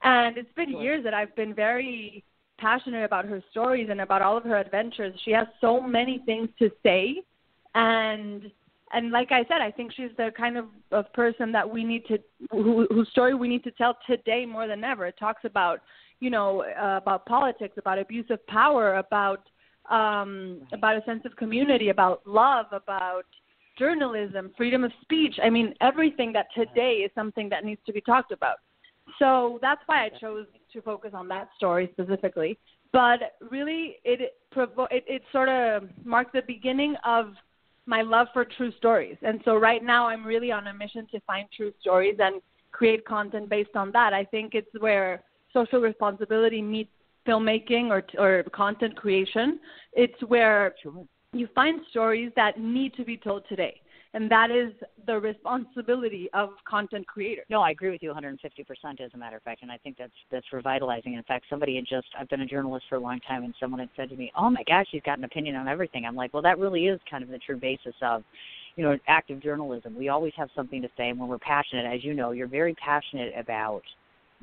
And it's been years that I've been very passionate about her stories and about all of her adventures. She has so many things to say, and like I said, I think she's the kind of person that we need to, whose story we need to tell today more than ever. It talks about, about politics, about abuse of power, about a sense of community, about love, about journalism, freedom of speech. I mean, everything that today is something that needs to be talked about. So that's why I chose to focus on that story specifically. But really, it sort of marked the beginning of my love for true stories. And so right now I'm really on a mission to find true stories and create content based on that. I think it's where social responsibility meets filmmaking or content creation. It's where you find stories that need to be told today. And that is the responsibility of content creators. No, I agree with you 150%, as a matter of fact, and I think that's revitalizing. In fact, I've been a journalist for a long time, and someone had said to me, oh, my gosh, she's got an opinion on everything. I'm like, well, that really is kind of the true basis of, active journalism. We always have something to say, and when we're passionate, as you know, you're very passionate about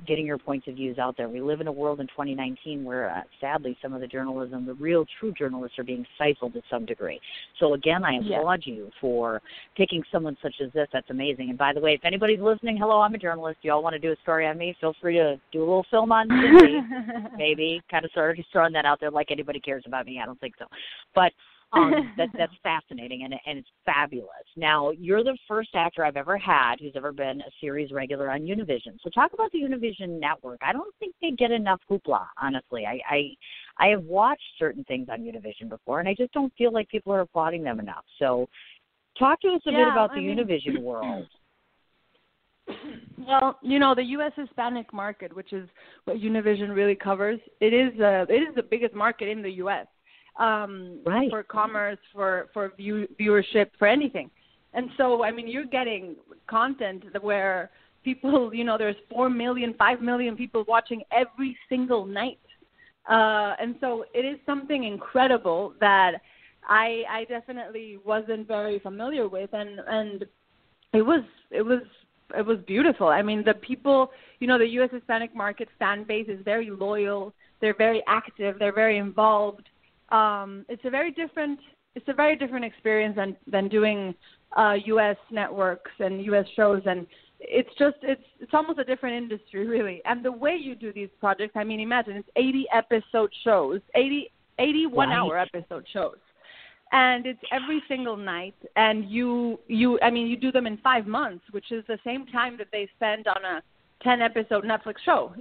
getting your points of views out there. We live in a world in 2019 where, sadly, some of the journalism, the real true journalists, are being stifled to some degree. So, again, I applaud you for picking someone such as this. That's amazing. And, by the way, if anybody's listening, hello, I'm a journalist. You all want to do a story on me, feel free to do a little film on Cindy, maybe. Kind of sort of just throwing that out there like anybody cares about me. I don't think so. But that's fascinating, and it's fabulous. Now, you're the first actor I've ever had who's ever been a series regular on Univision. So talk about the Univision network. I don't think they get enough hoopla, honestly. I have watched certain things on Univision before, and I just don't feel like people are applauding them enough. So talk to us a bit about the Univision world. Well, the U.S. Hispanic market, which is what Univision really covers, it is the biggest market in the U.S. For commerce, for viewership, for anything. And so, you're getting content where people, there's 4 million, 5 million people watching every single night. And so it is something incredible that I definitely wasn't very familiar with. And it was beautiful. The people, the U.S. Hispanic market fan base is very loyal. They're very active. They're very involved. It's a very different experience than doing U.S. networks and U.S. shows, and it's almost a different industry, really. And the way you do these projects, imagine it's 80 episode shows, 80 1-hour episode shows, and it's every single night, and you do them in 5 months, which is the same time that they spend on a 10 episode Netflix show,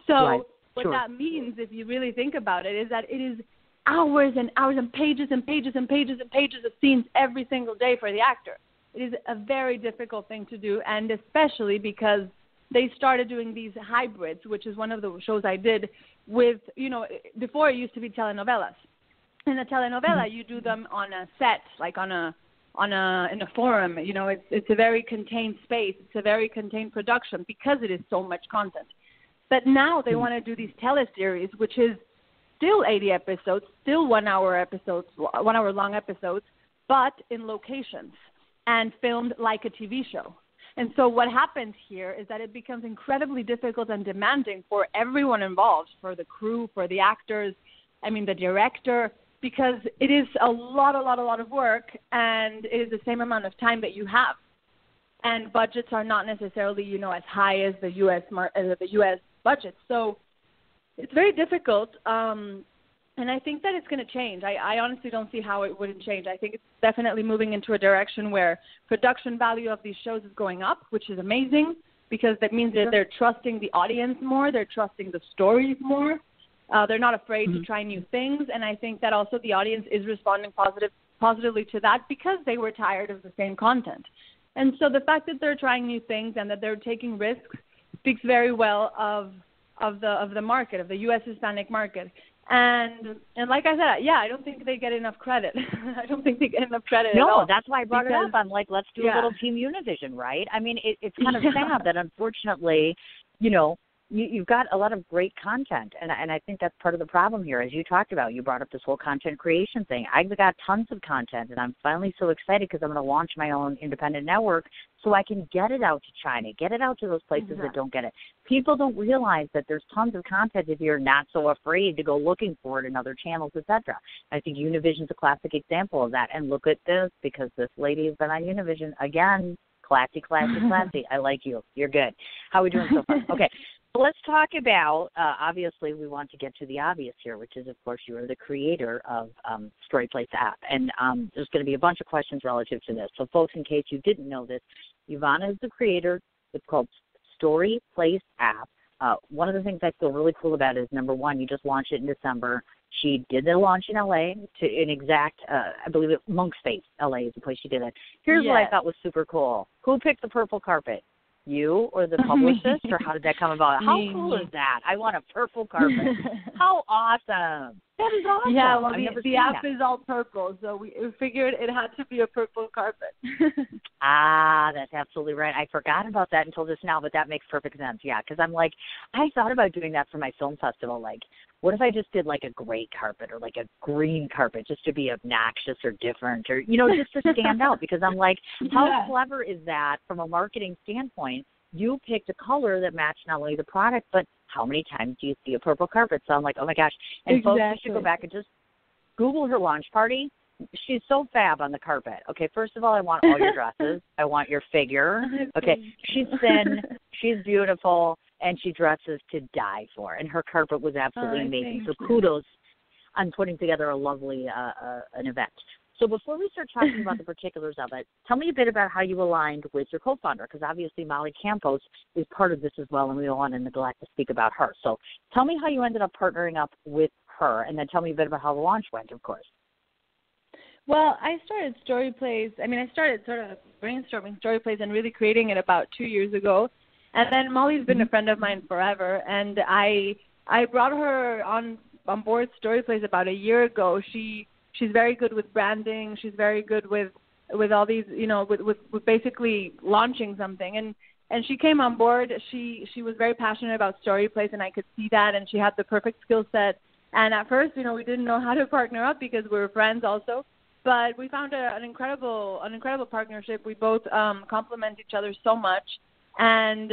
So what that means, if you really think about it, is that it is hours and hours and pages and pages and pages and pages of scenes every single day for the actor. It is a very difficult thing to do, and especially because they started doing these hybrids, which is one of the shows I did with, before it used to be telenovelas. In a telenovela, you do them on a set, like in a forum. It's a very contained space. It's a very contained production because it is so much content. But now they want to do these teleseries, which is still 80 episodes, still 1-hour episodes, 1-hour long episodes, but in locations and filmed like a TV show. And so what happens here is that it becomes incredibly difficult and demanding for everyone involved, for the crew, for the actors, the director, because it is a lot of work, and it is the same amount of time that you have. And budgets are not necessarily, as high as the U.S. budget. So it's very difficult, and I think that it's going to change. I honestly don't see how it wouldn't change. I think it's definitely moving into a direction where production value of these shows is going up, which is amazing, because that means that they're trusting the audience more, they're trusting the stories more, they're not afraid to try new things, and I think that also the audience is responding positively to that because they were tired of the same content. And so the fact that they're trying new things and that they're taking risks speaks very well of the market, of the U.S. Hispanic market. And like I said, I don't think they get enough credit. I don't think they get enough credit at all. No, that's why I brought it up. I'm like, let's do a little Team Univision, right? It's kind of sad that unfortunately, you've got a lot of great content, and I think that's part of the problem here. As you talked about, you brought up this whole content creation thing. I've got tons of content, and I'm finally so excited because I'm going to launch my own independent network so I can get it out to China, get it out to those places that don't get it. People don't realize that there's tons of content if you're not so afraid to go looking for it in other channels, etc. I think Univision's a classic example of that. And look at this, because this lady has been on Univision again. Classy. I like you. You're good. How are we doing so far? Okay. Let's talk about, obviously, we want to get to the obvious here, which is, of course, you are the creator of StoryPlace app. And there's going to be a bunch of questions relative to this. So, folks, in case you didn't know this, Ivana is the creator. It's called StoryPlace app. One of the things I feel really cool about is, number one, you just launched it in December. She did the launch in L.A. to an exact, I believe it, Monk's Face, L.A. is the place she did it. Here's what I thought was super cool. Who picked the purple carpet? You or the publicist, or how did that come about? How cool is that? I want a purple carpet. How awesome. That is awesome. Yeah, well, the app is all purple, so we figured it had to be a purple carpet. That's absolutely right. I forgot about that until just now, but that makes perfect sense. Yeah, because I'm like, I thought about doing that for my film festival. Like, what if I just did like a gray carpet or like a green carpet just to be obnoxious or different or, just to stand out? Because I'm like, how clever is that from a marketing standpoint? You picked a color that matched not only the product, but how many times do you see a purple carpet? So I'm like, oh, my gosh. And folks, you should go back and just Google her launch party. She's so fab on the carpet. Okay, first of all, I want all your dresses. I want your figure. Okay, she's thin. She's beautiful. And she dresses to die for. And her carpet was absolutely amazing. So kudos on putting together a lovely an event. So before we start talking about the particulars of it, tell me a bit about how you aligned with your co-founder, because obviously Molly Campos is part of this as well, and we don't want to neglect to speak about her. So tell me how you ended up partnering up with her, and then tell me a bit about how the launch went, of course. Well, I started StoryPlace. I started sort of brainstorming StoryPlace and really creating it about 2 years ago. And then Molly's been a friend of mine forever, and I brought her on board StoryPlace about a year ago. She's very good with branding. She's very good with all these, with basically launching something. And she came on board. She was very passionate about StoryPlace, and I could see that. And she had the perfect skill set. And at first, we didn't know how to partner up because we were friends also. But we found an incredible partnership. We both complement each other so much. And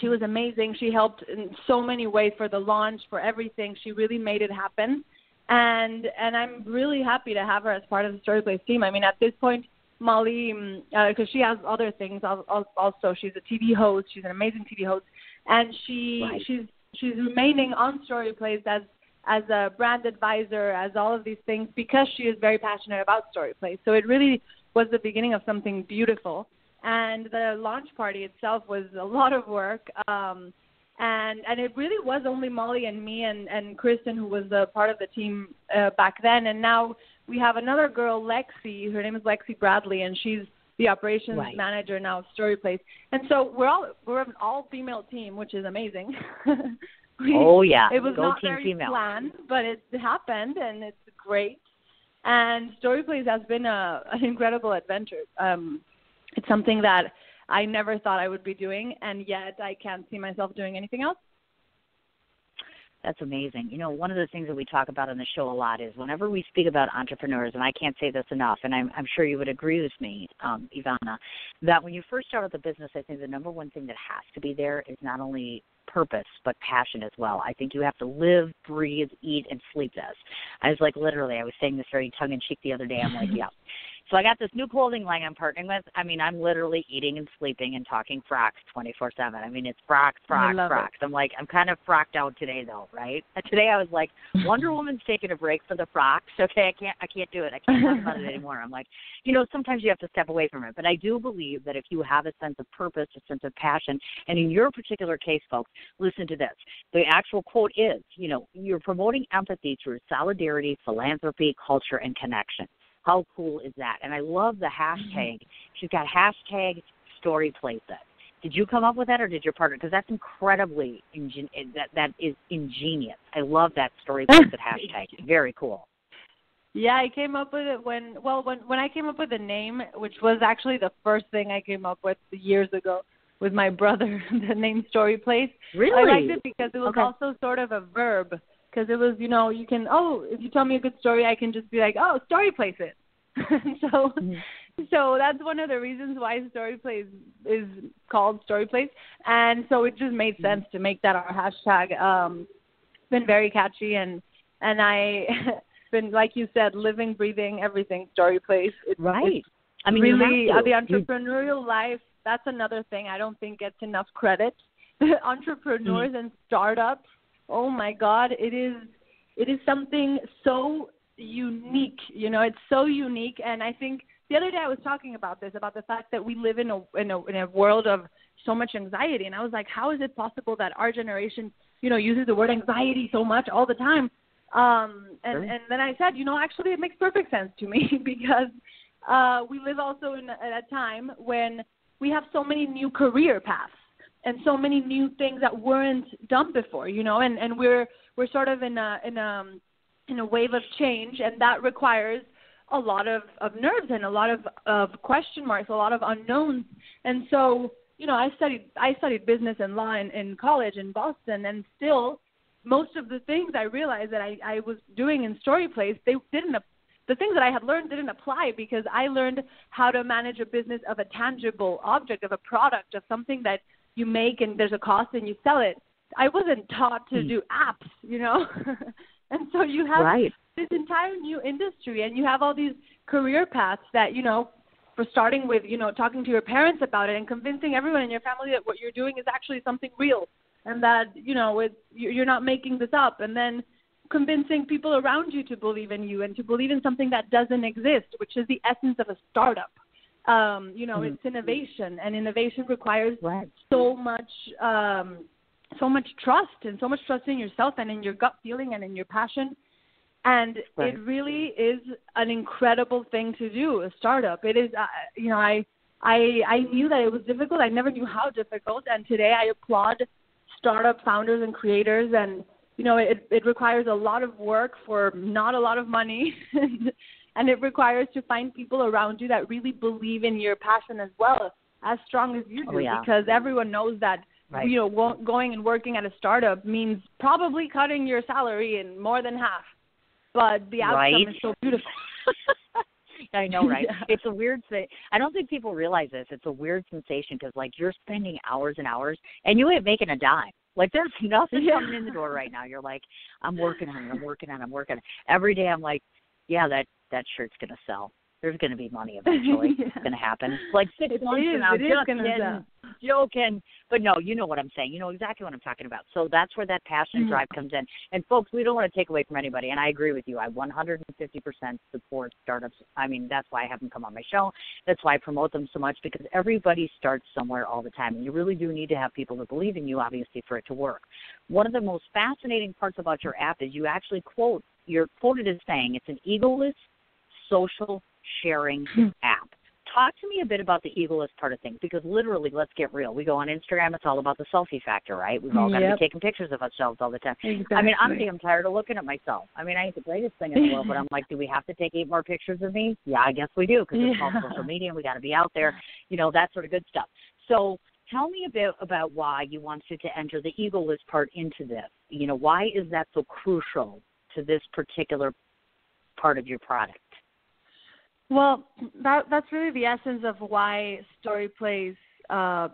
she was amazing. She helped in so many ways for the launch, for everything. She really made it happen. And I'm really happy to have her as part of the StoryPlace team. At this point, Molly, because she has other things also. She's a TV host. She's an amazing TV host. And she's remaining on StoryPlace as a brand advisor, as all of these things, because she is very passionate about StoryPlace. So it really was the beginning of something beautiful. And the launch party itself was a lot of work. And it really was only Molly and me and Kristen, who was a part of the team back then. And now we have another girl, Lexi. Her name is Lexi Bradley, and she's the operations manager now of StoryPlace. And so we're an all-female team, which is amazing. It was not very planned, but it happened, and it's great. And StoryPlace has been an incredible adventure. It's something that I never thought I would be doing, and yet I can't see myself doing anything else. That's amazing. You know, one of the things that we talk about on the show a lot is whenever we speak about entrepreneurs, and I can't say this enough, and I'm sure you would agree with me, Ivana, that when you first start out the business, I think the number one thing that has to be there is not only purpose, but passion as well. I think you have to live, breathe, eat, and sleep this. I was like, literally, I was saying this very tongue-in-cheek the other day. I'm like, yeah. So I got this new clothing line I'm partnering with. I mean, I'm literally eating and sleeping and talking frocks 24/7. I mean, it's frocks. I'm like, I'm kind of frocked out today, though, right? Today I was like, Wonder Woman's taking a break for the frocks. Okay, I can't do it. I can't talk about it anymore. I'm like, you know, sometimes you have to step away from it. But I do believe that if you have a sense of purpose, a sense of passion, and in your particular case, folks, listen to this. The actual quote is, you know, you're promoting empathy through solidarity, philanthropy, culture, and connection. How cool is that? And I love the hashtag. She's got hashtag story place it. Did you come up with that or did your partner? Because that's incredibly, that is ingenious. I love that story place it hashtag. Very cool. Yeah, I came up with it when I came up with the name, which was actually the first thing I came up with years ago with my brother, the name Story Place. Really? I liked it because it was also sort of a verb. Because it was, you know, you can, if you tell me a good story, I can just be like, story place it. So that's one of the reasons why Story Place is called Story Place. And so it just made sense to make that our hashtag. It's been very catchy, and I been, like you said, living, breathing, everything Story Place. Right. I mean, really, the entrepreneurial life, that's another thing I don't think gets enough credit. Entrepreneurs and startups, oh my God, it is something so unique. You know, it's so unique. And I think the other day I was talking about this, about the fact that we live in a world of so much anxiety. And I was like, how is it possible that our generation, you know, uses the word anxiety so much all the time? And then I said, you know, actually it makes perfect sense to me because we live also at a time when we have so many new career paths and so many new things that weren't done before, you know, and we're sort of in a wave of change, and that requires a lot of nerves and a lot of question marks, a lot of unknowns. And so, you know, I studied business and law in college in Boston, and still most of the things I realized that I was doing in Story Place, the things that I had learned didn't apply because I learned how to manage a business of a tangible object, of a product, of something that you make and there's a cost and you sell it. I wasn't taught to do apps, you know. And so you have this entire new industry, and you have all these career paths that, you know, for starting with, you know, talking to your parents about it and convincing everyone in your family that what you're doing is actually something real and that, you know, you're not making this up, and then convincing people around you to believe in you and to believe in something that doesn't exist, which is the essence of a startup. You know, it's innovation, and innovation requires so much trust, and so much trust in yourself and in your gut feeling and in your passion. And it really is an incredible thing to do, a startup. It is, you know, I knew that it was difficult. I never knew how difficult. And today I applaud startup founders and creators. And, you know, it requires a lot of work for not a lot of money. And it requires to find people around you that really believe in your passion as well, as strong as you do, because everyone knows that, you know, going and working at a startup means probably cutting your salary in more than half. But the outcome is so beautiful. I know, right? It's a weird thing. I don't think people realize this. It's a weird sensation because, like, you're spending hours and hours, and you ain't making a dime. Like, there's nothing coming in the door right now. You're like, I'm working on it. Every day I'm like, yeah, that shirt's going to sell. There's going to be money eventually. It's going to happen. Like 6 months from now, joking. But no, you know what I'm saying. You know exactly what I'm talking about. So that's where that passion and drive comes in. And, folks, we don't want to take away from anybody. And I agree with you. I 150% support startups. I mean, that's why I have them come on my show. That's why I promote them so much, because everybody starts somewhere all the time. And you really do need to have people that believe in you, obviously, for it to work. One of the most fascinating parts about your app is you actually you're quoted as saying it's an egoless social sharing app. Talk to me a bit about the egoless part of things, because literally, let's get real. We go on Instagram, it's all about the selfie factor, right? We've all got to be taking pictures of ourselves all the time. Exactly. I mean, honestly, I'm tired of looking at myself. I mean, I ain't the greatest thing in the world, but I'm like, do we have to take 8 more pictures of me? Yeah, I guess we do, because it's called social media and we got to be out there, you know, that sort of good stuff. So tell me a bit about why you wanted to enter the egoless part into this. Why is that so crucial to this particular part of your product? Well, that's really the essence of why story plays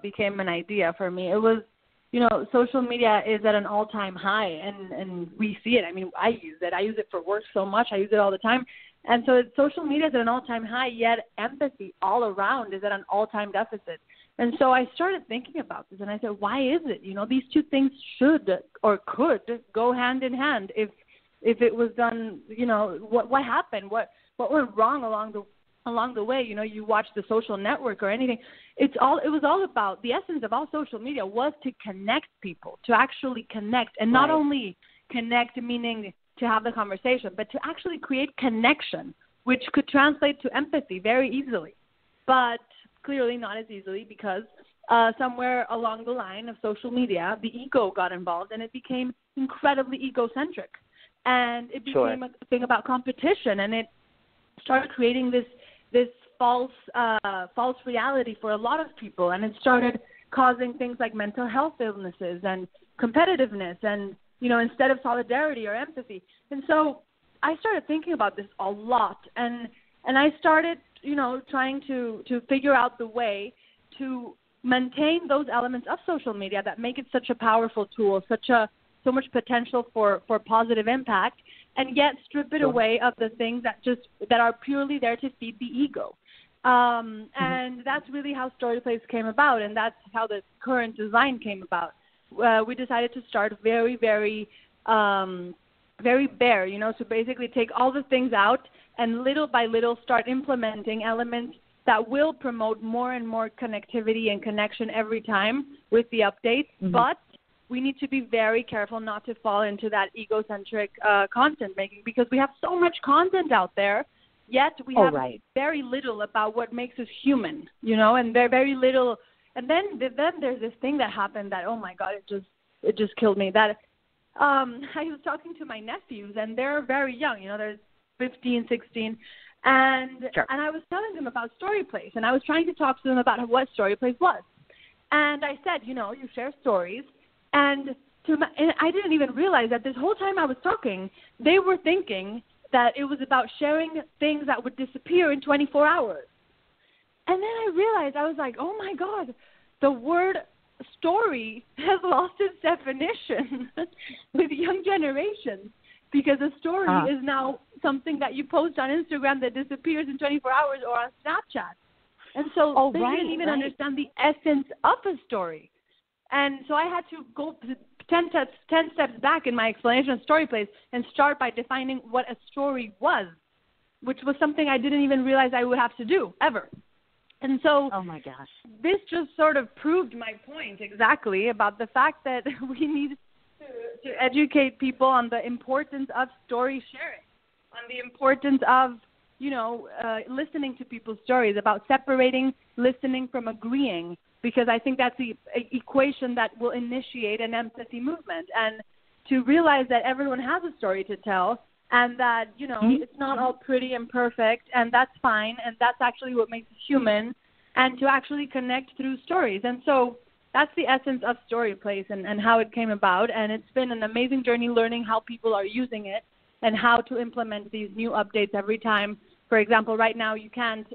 became an idea for me. It was, social media is at an all-time high, and we see it. I mean, I use it. I use it for work so much. I use it all the time. And so social media is at an all-time high, yet empathy all around is at an all-time deficit. And so I started thinking about this, and I said, why is it? These two things should or could go hand in hand if it was done. What happened? What went wrong along the way? You watch The Social Network or anything. It was all about, the essence of all social media was to connect people, to actually connect, and not only connect, meaning to have the conversation, but to actually create connection, which could translate to empathy very easily, but clearly not as easily because somewhere along the line of social media, the ego got involved and it became incredibly egocentric, and it became a thing about competition, and it started creating this false reality for a lot of people, and it started causing things like mental health illnesses and competitiveness and instead of solidarity or empathy. And so I started thinking about this a lot, and I started, trying to figure out the way to maintain those elements of social media that make it such a powerful tool, so much potential for positive impact, and yet strip it away of the things that are purely there to feed the ego. And that's really how StoryPlace came about, and that's how the current design came about. We decided to start very, very, very bare, so basically take all the things out and little by little start implementing elements that will promote more and more connectivity and connection every time with the updates. But we need to be very careful not to fall into that egocentric content making, because we have so much content out there, yet we have very little about what makes us human, and very little. And then there's this thing that happened that, oh my God, it just killed me. That I was talking to my nephews, and they're very young, they're 15, 16, and I was telling them about StoryPlace, and I was trying to talk to them about what StoryPlace was. And I said, you share stories, and I didn't even realize that this whole time I was talking, they were thinking that it was about sharing things that would disappear in 24 hours. And then I realized, I was like, oh my God, the word story has lost its definition with young generations, because a story is now something that you post on Instagram that disappears in 24 hours or on Snapchat. And so they didn't even understand the essence of a story. And so I had to go 10 steps back in my explanation of StoryPlace and start by defining what a story was, which was something I didn't even realize I would have to do ever. And so this just sort of proved my point exactly about the fact that we need to educate people on the importance of story sharing, on the importance of, listening to people's stories, about separating listening from agreeing, because I think that's the equation that will initiate an empathy movement, and to realize that everyone has a story to tell, and that, it's not all pretty and perfect, and that's fine, and that's actually what makes us human, and to actually connect through stories. And so that's the essence of StoryPlace and how it came about, and it's been an amazing journey learning how people are using it and how to implement these new updates every time. For example, right now you can't,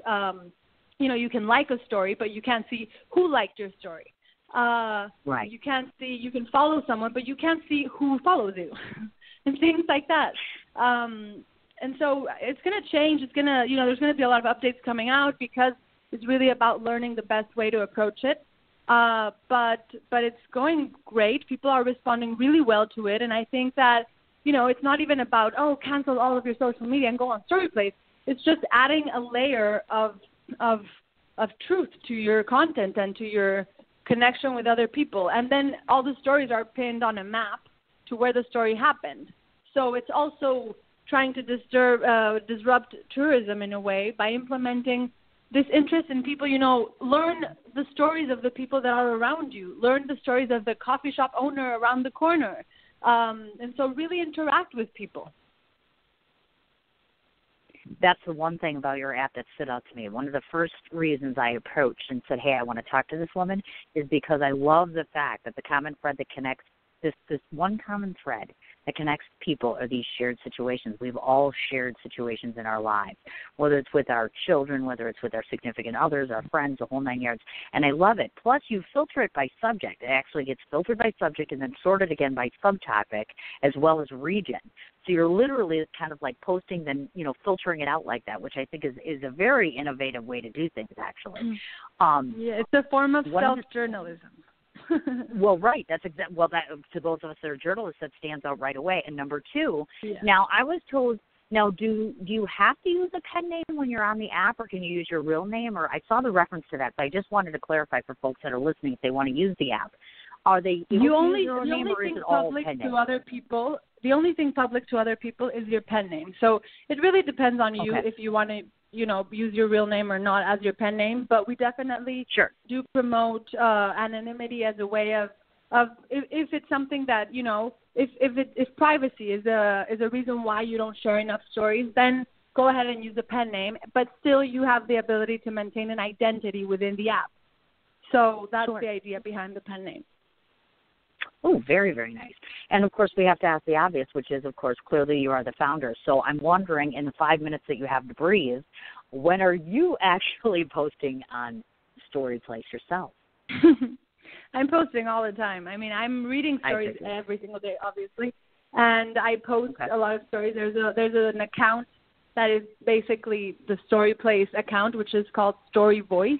you can like a story, but you can't see who liked your story. You can't see, you can follow someone, but you can't see who follows you and things like that. And so it's going to change. It's going to, there's going to be a lot of updates coming out, because it's really about learning the best way to approach it. But it's going great. People are responding really well to it. And I think that, it's not even about, cancel all of your social media and go on StoryPlace. It's just adding a layer of truth to your content and to your connection with other people. And then all the stories are pinned on a map to where the story happened. So it's also trying to disrupt tourism in a way by implementing this interest in people, learn the stories of the people that are around you, learn the stories of the coffee shop owner around the corner. And so really interact with people. That's the one thing about your app that stood out to me. One of the first reasons I approached and said, hey, I want to talk to this woman is because I love the fact that the common thread that connects this one common thread that connects people are these shared situations. We've all shared situations in our lives, whether it's with our children, whether it's with our significant others, our friends, the whole 9 yards. And I love it. Plus, you filter it by subject. It actually gets filtered by subject and then sorted again by subtopic as well as region. So you're literally kind of like posting, then, filtering it out like that, which I think is a very innovative way to do things, actually. Yeah, it's a form of self-journalism. Well, right. That's that to those of us that are journalists, that stands out right away. And number two, Now I was told. Now, do you have to use a pen name when you're on the app, or can you use your real name? Or I saw the reference to that, but I just wanted to clarify for folks that are listening if they want to use the app. Are they? The only thing public to other people. The only thing public to other people is your pen name. So it really depends on you if you want to, use your real name or not as your pen name. But we definitely do promote anonymity as a way of if it's something that, if privacy is a reason why you don't share enough stories, then go ahead and use a pen name. But still, you have the ability to maintain an identity within the app. So that's the idea behind the pen name. Oh, very, very nice. And, of course, we have to ask the obvious, which is, of course, clearly you are the founder. So I'm wondering, in the 5 minutes that you have to breathe, when are you actually posting on Storyplace yourself? I'm posting all the time. I mean, I'm reading stories every single day, obviously, and I post a lot of stories. There's an account that is basically the Storyplace account, which is called Story Voice.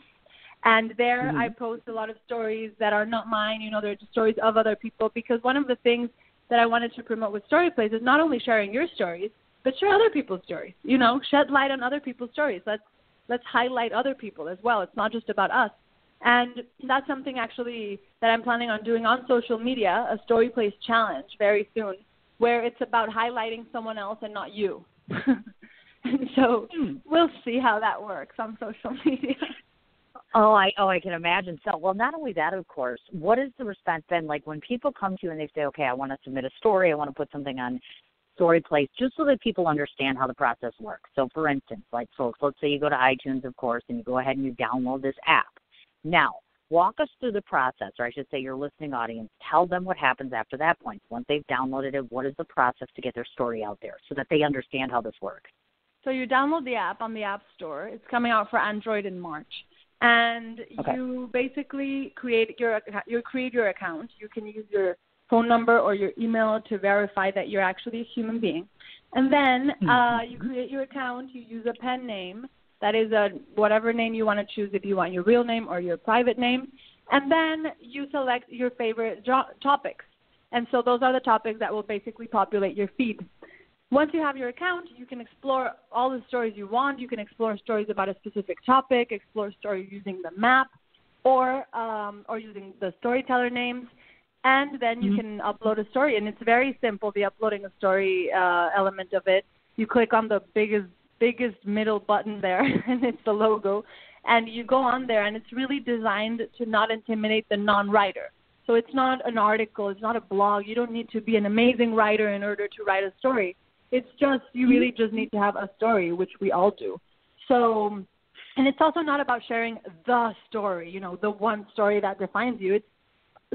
And there I post a lot of stories that are not mine, they're just stories of other people, because one of the things that I wanted to promote with Storyplace is not only sharing your stories, but share other people's stories, shed light on other people's stories. Let's highlight other people as well. It's not just about us. And that's something actually that I'm planning on doing on social media, a Storyplace challenge very soon, where it's about highlighting someone else and not you. And so we'll see how that works on social media. Oh, I can imagine. So, well, not only that, of course, what is the response then? Like when people come to you and they say, okay, I want to submit a story, I want to put something on Storyplace, just so that people understand how the process works. So, for instance, like folks, let's say you go to iTunes, of course, and you go ahead and you download this app. Now, walk us through the process, or I should say your listening audience. Tell them what happens after that point. Once they've downloaded it, what is the process to get their story out there so that they understand how this works? So you download the app on the App Store. It's coming out for Android in March. And you basically create your account. You can use your phone number or your email to verify that you're actually a human being. And then you create your account. You use a pen name. That is whatever name you want to choose, if you want your real name or your private name. And then you select your favorite topics. And so those are the topics that will basically populate your feed. Once you have your account, you can explore all the stories you want. You can explore stories about a specific topic, explore stories using the map or using the storyteller names, and then you can upload a story. And it's very simple, the uploading a story element of it. You click on the biggest middle button there, and it's the logo, and you go on there, and it's really designed to not intimidate the non-writer. So it's not an article. It's not a blog. You don't need to be an amazing writer in order to write a story. It's just, you really just need to have a story, which we all do. So, and it's also not about sharing the story, the one story that defines you. It's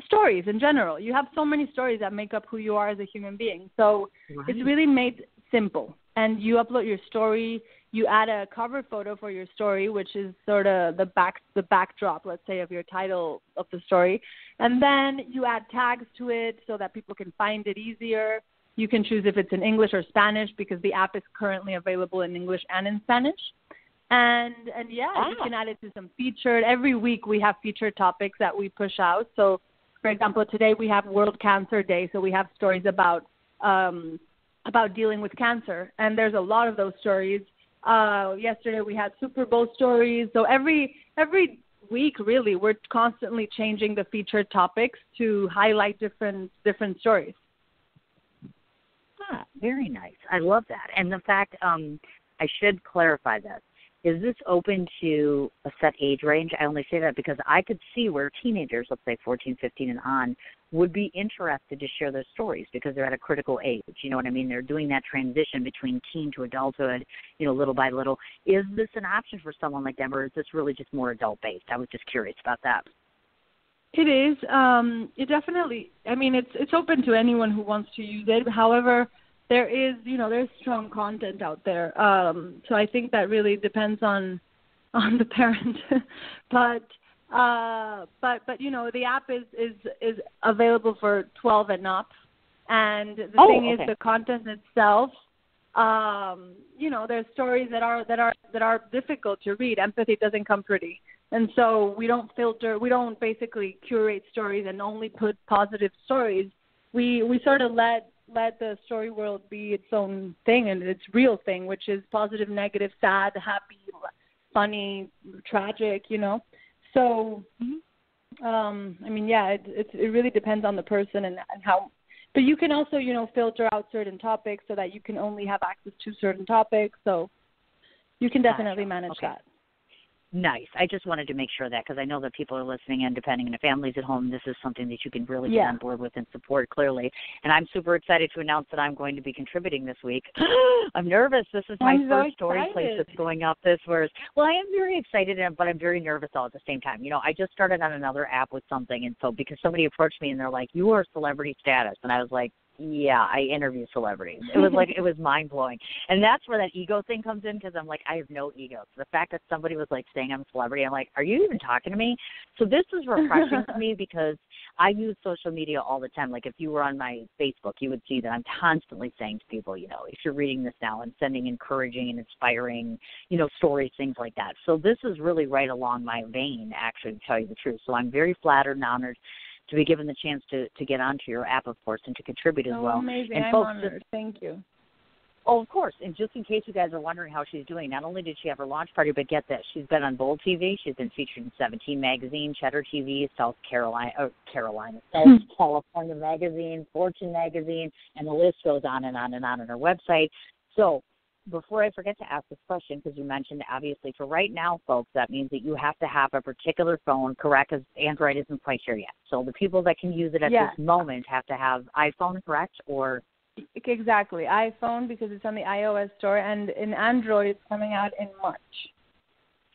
stories in general. You have so many stories that make up who you are as a human being. So it's really made simple. And you upload your story. You add a cover photo for your story, which is sort of the backdrop, let's say, of your title of the story. And then you add tags to it so that people can find it easier. You can choose if it's in English or Spanish, because the app is currently available in English and in Spanish. And you can add it to some featured. Every week we have featured topics that we push out. So, for example, today we have World Cancer Day, so we have stories about dealing with cancer, and there's a lot of those stories. Yesterday we had Super Bowl stories. So every week, really, we're constantly changing the featured topics to highlight different stories. Very nice. I love that. And the fact, I should clarify this. Is this open to a set age range? I only say that because I could see where teenagers, let's say 14, 15 and on, would be interested to share their stories because they're at a critical age. You know what I mean? They're doing that transition between teen to adulthood, little by little. Is this an option for someone like them, or is this really just more adult-based? I was just curious about that. It is. It definitely, it's open to anyone who wants to use it. However, there's strong content out there. So I think that really depends on the parent. But the app is available for 12 and up. And the thing is, the content itself, there's stories that are difficult to read. Empathy doesn't come pretty. And so we don't basically curate stories and only put positive stories. We sort of let the story world be its own thing and its real thing, which is positive, negative, sad, happy, funny, tragic, So, it really depends on the person and how. But you can also, filter out certain topics so that you can only have access to certain topics. So you can definitely manage that. Nice. I just wanted to make sure that because I know that people are listening and depending on the families at home, this is something that you can really get on board with and support clearly. And I'm super excited to announce that I'm going to be contributing this week. I'm nervous. This is my first story place that's going up this verse. Well, I am very excited, but I'm very nervous all at the same time. I just started on another app with something, and so because somebody approached me and they're like, you are celebrity status. And I was like, yeah, I interview celebrities. It was mind-blowing. And that's where that ego thing comes in because I'm like, I have no ego. So the fact that somebody was like saying I'm a celebrity, I'm like, are you even talking to me? So this is refreshing to me because I use social media all the time. Like if you were on my Facebook, you would see that I'm constantly saying to people, if you're reading this now, I'm sending encouraging and inspiring, stories, things like that. So this is really right along my vein, actually, to tell you the truth. So I'm very flattered and honored to be given the chance to get onto your app, of course, and to contribute as well. Amazing. And I'm folks, honored. Thank you. Oh, of course. And just in case you guys are wondering how she's doing, not only did she have her launch party, but get this. She's been on Bold TV. She's been featured in 17 Magazine, Cheddar TV, South California Magazine, Fortune Magazine, and the list goes on and on and on her website. So before I forget to ask this question, because you mentioned, obviously, for right now, folks, that means that you have to have a particular phone, correct, because Android isn't quite here yet. So the people that can use it at this moment have to have iPhone, correct, or? Exactly, iPhone, because it's on the iOS store, and in Android, it's coming out in March.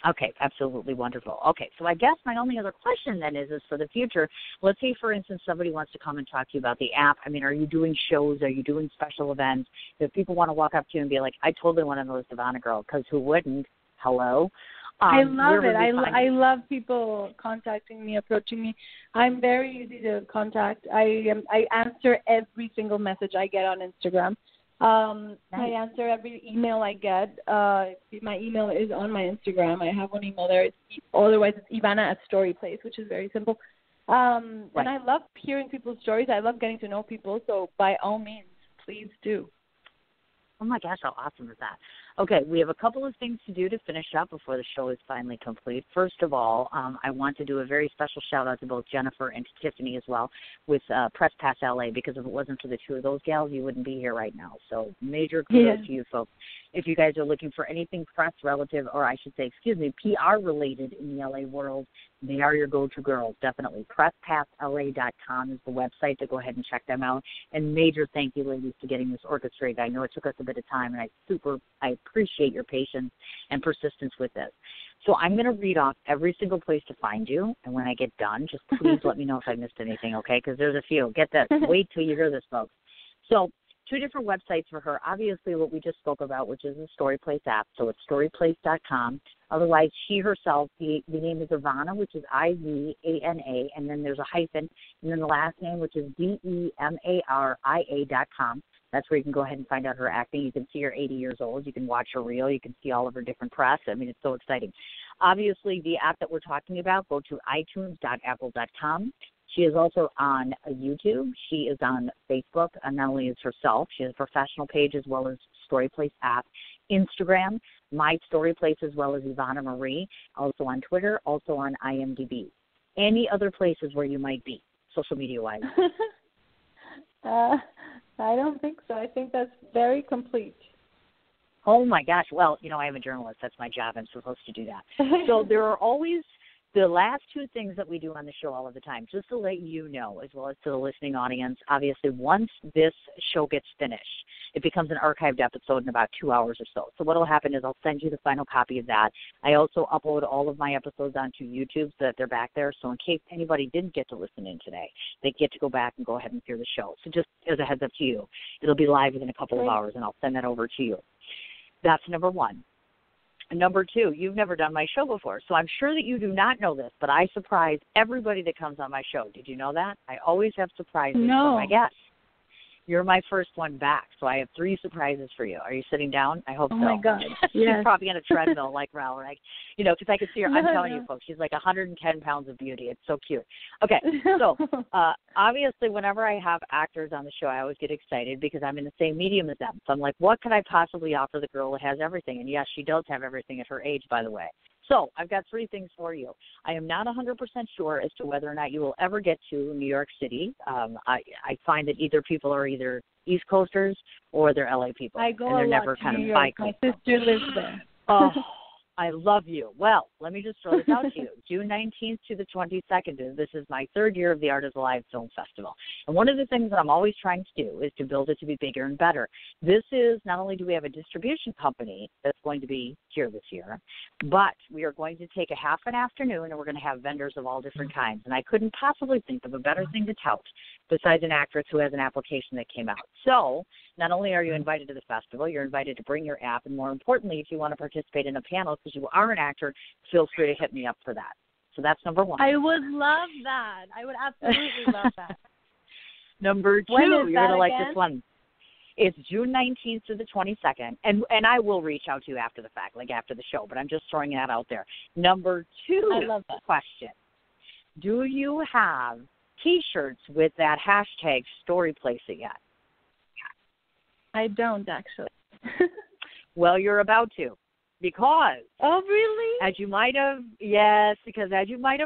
Okay, absolutely wonderful. Okay, so I guess my only other question then is for the future. Let's say, for instance, somebody wants to come and talk to you about the app. Are you doing shows? Are you doing special events? If people want to walk up to you and be like, I totally want to know this Ivana girl, because who wouldn't? Hello? I love it. I love people contacting me, approaching me. I'm very easy to contact. I answer every single message I get on Instagram. Nice. I answer every email I get. My email is on my Instagram. I have one email there. Otherwise, it's Ivana at StoryPlace, which is very simple. And I love hearing people's stories. I love getting to know people. So by all means, please do. Oh, my gosh, how awesome is that? Okay, we have a couple of things to do to finish up before the show is finally complete. First of all, I want to do a very special shout-out to both Jennifer and to Tiffany as well with Press Pass LA, because if it wasn't for the two of those gals, you wouldn't be here right now. So major kudos to you folks. If you guys are looking for anything press relative, or I should say, PR-related in the LA world, they are your go-to girls, definitely. PressPassLA.com is the website to go ahead and check them out. And major thank you, ladies, for getting this orchestrated. I know it took us a bit of time, and I appreciate your patience and persistence with this. So I'm going to read off every single place to find you, and when I get done, just please let me know if I missed anything, okay? Because there's a few. Get this. Wait till you hear this, folks. So 2 different websites for her. Obviously, what we just spoke about, which is the StoryPlace app. So it's storyplace.com. Otherwise, she herself, the name is Ivana, which is Ivana, and then there's a hyphen, and then the last name, which is DEMARIA.com. That's where you can go ahead and find out her acting. You can see her 80 years old. You can watch her reel. You can see all of her different press. It's so exciting. Obviously, the app that we're talking about, go to itunes.apple.com. She is also on YouTube. She is on Facebook, and not only is herself, she has a professional page as well as StoryPlace app, Instagram, My StoryPlace, as well as Ivana Marie, also on Twitter, also on IMDb. Any other places where you might be, social media-wise? I don't think so. I think that's very complete. Oh, my gosh. Well, I am a journalist. That's my job. I'm supposed to do that. So there are always the last two things that we do on the show all of the time, just to let you know, as well as to the listening audience. Obviously, once this show gets finished, it becomes an archived episode in about 2 hours or so. So what will happen is I'll send you the final copy of that. I also upload all of my episodes onto YouTube so that they're back there. So in case anybody didn't get to listen in today, they get to go back and go ahead and hear the show. So just as a heads up to you, it'll be live within a couple of hours, and I'll send that over to you. That's number one. Number two, you've never done my show before, so I'm sure that you do not know this, but I surprise everybody that comes on my show. Did you know that? I always have surprises for my guests. You're my first one back, so I have 3 surprises for you. Are you sitting down? I hope so. Oh, my God. She's Yes. probably on a treadmill like Raul, right? Because I could see her. I'm telling you, folks, she's like 110 pounds of beauty. It's so cute. Okay, so obviously whenever I have actors on the show, I always get excited because I'm in the same medium as them. So I'm like, what could I possibly offer the girl that has everything? And, yes, she does have everything at her age, by the way. So I've got 3 things for you. I am not 100% sure as to whether or not you will ever get to New York City. I find that either people are either East Coasters or they're LA people. I go and they're a lot never to kind New of York. bi-coastal. My sister lives there. Oh, I love you. Well, let me just throw this out to you. June 19th to the 22nd, this is my 3rd year of the Art is Alive Film Festival. And one of the things that I'm always trying to do is to build it to be bigger and better. This is, not only do we have a distribution company that's going to be here this year, but we are going to take a half an afternoon and we're going to have vendors of all different kinds. And I couldn't possibly think of a better thing to tout besides an actress who has an application that came out. So not only are you invited to the festival, you're invited to bring your app, and more importantly, if you want to participate in a panel because you are an actor, feel free to hit me up for that. So that's number 1. I would love that. I would absolutely love that. Number 2, you're going to like this one. It's June 19th to the 22nd, and I will reach out to you after the fact, like after the show, but I'm just throwing that out there. Number 2 I love that. question. Do you have T-shirts with that hashtag story place it yet? I don't, actually. Well, you're about to, because Oh, really? as you might have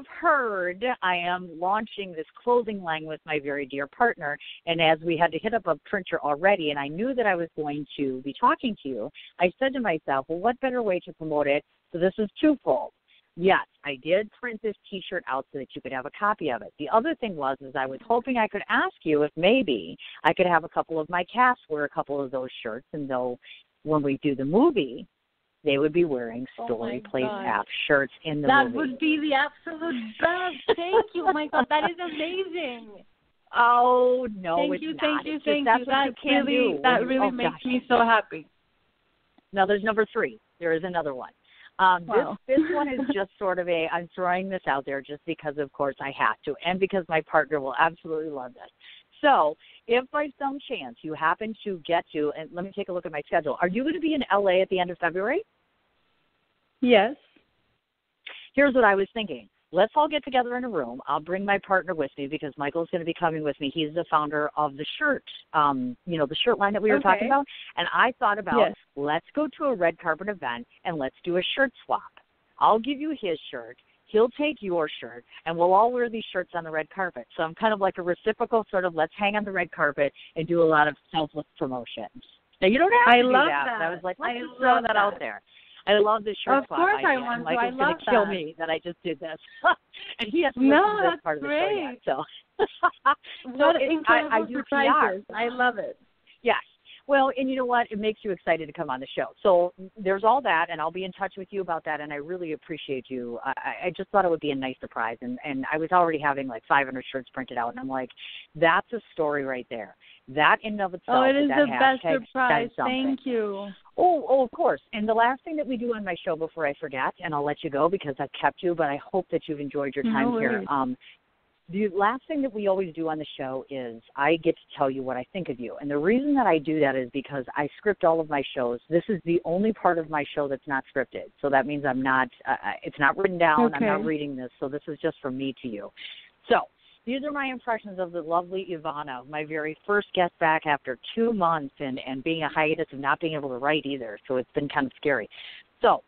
heard, I am launching this clothing line with my very dear partner, and as we had to hit up a printer already, and I knew that I was going to be talking to you, I said to myself, well, what better way to promote it? So this is twofold. Yes, I did print this T-shirt out so that you could have a copy of it. The other thing was I was hoping I could ask you if maybe I could have a couple of my cast wear a couple of those shirts, and though when we do the movie, they would be wearing Story Place app shirts in the movie. That would be the absolute best. Thank you. Oh, my God, that is amazing. Oh, no, thank it's you, not. Thank you, It's thank just, you. That Really makes me so happy. Now, there's number 3. There is another one. Wow. This one is just sort of I'm throwing this out there just because, of course, I have to, and because my partner will absolutely love this. So if by some chance you happen to get to, and let me take a look at my schedule, are you going to be in LA at the end of February? Yes. Here's what I was thinking. Let's all get together in a room. I'll bring my partner with me because Michael's going to be coming with me. He's the founder of the shirt, the shirt line that we were talking about. And I thought about, let's go to a red carpet event and let's do a shirt swap. I'll give you his shirt. He'll take your shirt, and we'll all wear these shirts on the red carpet. So I'm kind of like a reciprocal sort of let's hang on the red carpet and do a lot of selfless promotion. Now, you don't have to do that. But I was like, let's just throw that out there. I love this shirt swap idea. Of course I want to. Michael's going to kill me that I just did this. And he has to listen to this part of the show yet. So, what incredible I do surprises. PR. I love it. Yes. Well, and you know what? It makes you excited to come on the show. So there's all that, and I'll be in touch with you about that, and I really appreciate you. I just thought it would be a nice surprise, and I was already having like 500 shirts printed out, and I'm like, that's a story right there. That in and of itself. Oh, it is the best surprise. Thank you. Oh, of course. And the last thing that we do on my show before I forget, and I'll let you go because I've kept you, but I hope that you've enjoyed your time here. The last thing that we always do on the show is I get to tell you what I think of you. And the reason that I do that is because I script all of my shows. This is the only part of my show that's not scripted. So that means it's not written down. Okay. I'm not reading this. So this is just from me to you. So these are my impressions of the lovely Ivana, my very first guest back after 2 months and being a hiatus of not being able to write either. So it's been kind of scary. So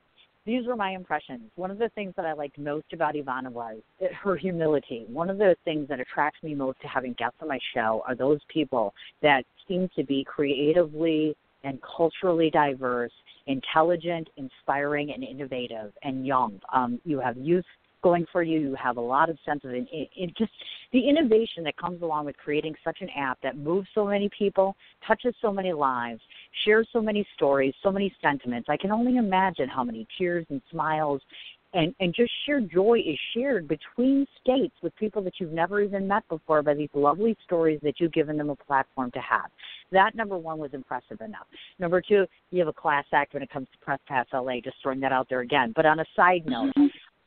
these were my impressions. One of the things that I liked most about Ivana was her humility. One of the things that attracts me most to having guests on my show are those people that seem to be creatively and culturally diverse intelligent, inspiring, and innovative and young. You have youth going for you. You have a lot of sense of just the innovation that comes along with creating such an app that moves so many people, touches so many lives, shares so many stories, so many sentiments. I can only imagine how many tears and smiles and just sheer joy is shared between states with people that you've never even met before by these lovely stories that you've given them a platform to have. That, number one, was impressive enough. Number two, you have a class act when it comes to Press Pass LA, just throwing that out there again. But on a side note,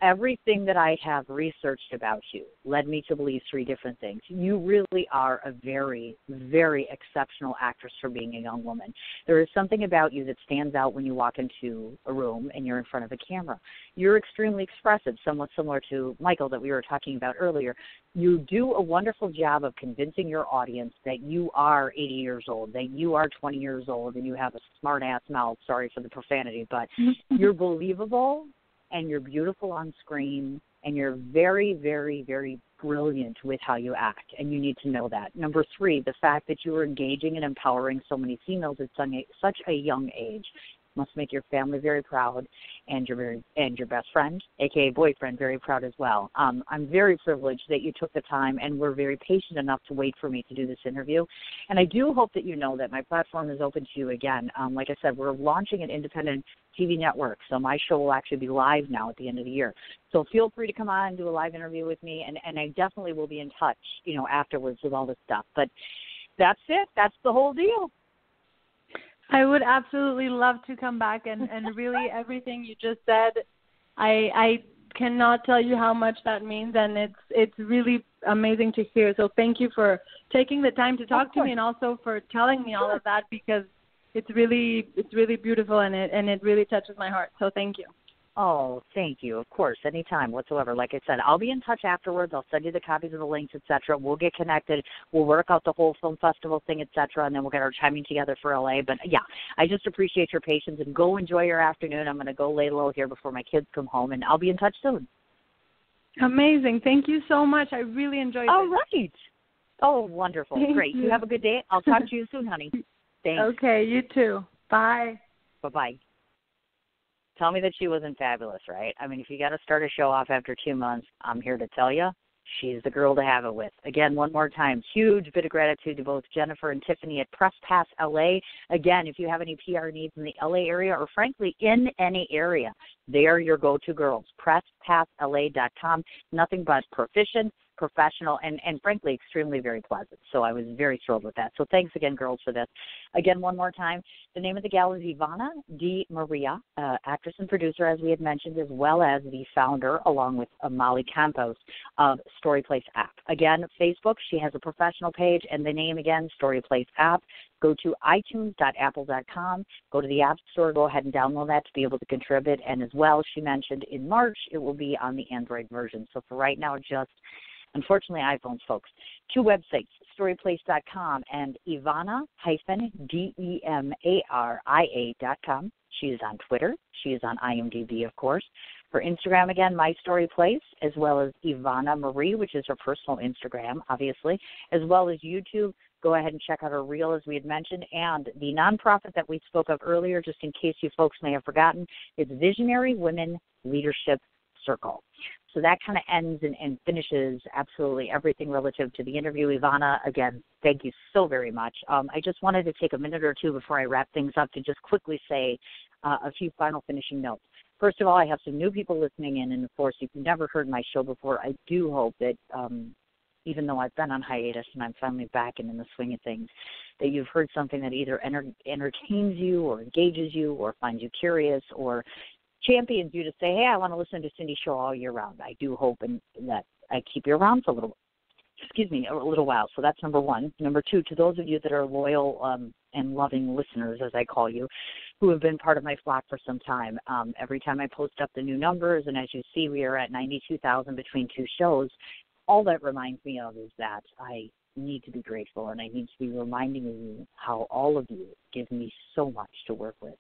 everything that I have researched about you led me to believe three different things. You really are a very, very exceptional actress for being a young woman. There is something about you that stands out when you walk into a room and you're in front of a camera. You're extremely expressive, somewhat similar to Michael that we were talking about earlier. You do a wonderful job of convincing your audience that you are 80 years old, that you are 20 years old, and you have a smart-ass mouth. Sorry for the profanity, but you're believable. And you're beautiful on screen, and you're very, very, very brilliant with how you act, and you need to know that. Number three, the fact that you are engaging and empowering so many females at such a young age must make your family very proud, and your best friend, aka boyfriend, very proud as well. I'm very privileged that you took the time and were very patient enough to wait for me to do this interview. And I do hope that you know that my platform is open to you again. Like I said, we're launching an independent TV network, so my show will actually be live now at the end of the year. So feel free to come on and do a live interview with me, and I definitely will be in touch, afterwards with all this stuff. But that's it. That's the whole deal. I would absolutely love to come back, and really everything you just said, I cannot tell you how much that means, and it's really amazing to hear. So thank you for taking the time to talk to me, and also for telling me all of that, because it's really beautiful, and it really touches my heart. So thank you. Oh, thank you. Of course, anytime whatsoever. Like I said, I'll be in touch afterwards. I'll send you the copies of the links, etc. We'll get connected. We'll work out the whole film festival thing, etc., and then we'll get our timing together for LA. But, yeah, I just appreciate your patience, and go enjoy your afternoon. I'm going to go lay low here before my kids come home, and I'll be in touch soon. Amazing. Thank you so much. I really enjoyed it. All right. Oh, wonderful. Great. You have a good day. I'll talk to you soon, honey. Thanks. Okay, you too. Bye. Bye-bye. Tell me that she wasn't fabulous, right? I mean, if you got to start a show off after 2 months, I'm here to tell you, she's the girl to have it with. Again, one more time, huge bit of gratitude to both Jennifer and Tiffany at Press Pass LA. Again, if you have any PR needs in the LA area, or frankly in any area, they are your go-to girls. PressPassLA.com. Nothing but proficient, professional, and frankly, extremely very pleasant. So I was very thrilled with that. So thanks again, girls, for this. Again, one more time, the name of the gal is Ivana De Maria, actress and producer, as we had mentioned, as well as the founder, along with Molly Campos, of StoryPlace app. Again, Facebook, she has a professional page, and the name again, StoryPlace app. Go to itunes.apple.com, go to the App Store, go ahead and download that to be able to contribute. And as well, she mentioned in March, it will be on the Android version. So for right now, just unfortunately, iPhones, folks. 2 websites, storyplace.com and Ivana-DEMARIA.com. She is on Twitter. She is on IMDb, of course. For Instagram, again, My Story Place, as well as Ivana Marie, which is her personal Instagram, obviously, as well as YouTube. Go ahead and check out her reel, as we had mentioned. And the nonprofit that we spoke of earlier, just in case you folks may have forgotten, is Visionary Women Leadership Circle. So that kind of ends and finishes absolutely everything relative to the interview. Ivana, again, thank you so very much. I just wanted to take a minute or two before I wrap things up to just quickly say a few final finishing notes. First of all, I have some new people listening in, and, of course, if you've never heard my show before, I do hope that even though I've been on hiatus and I'm finally back and in the swing of things, that you've heard something that either entertains you or engages you or finds you curious or champions you to say, hey, I want to listen to Cindy's show all year round. I do hope that I keep you around for a little while. So that's number one. Number two, to those of you that are loyal and loving listeners, as I call you, who have been part of my flock for some time, every time I post up the new numbers, and as you see, we are at 92,000 between 2 shows, all that reminds me of is that I need to be grateful, and I need to be reminding you how all of you give me so much to work with.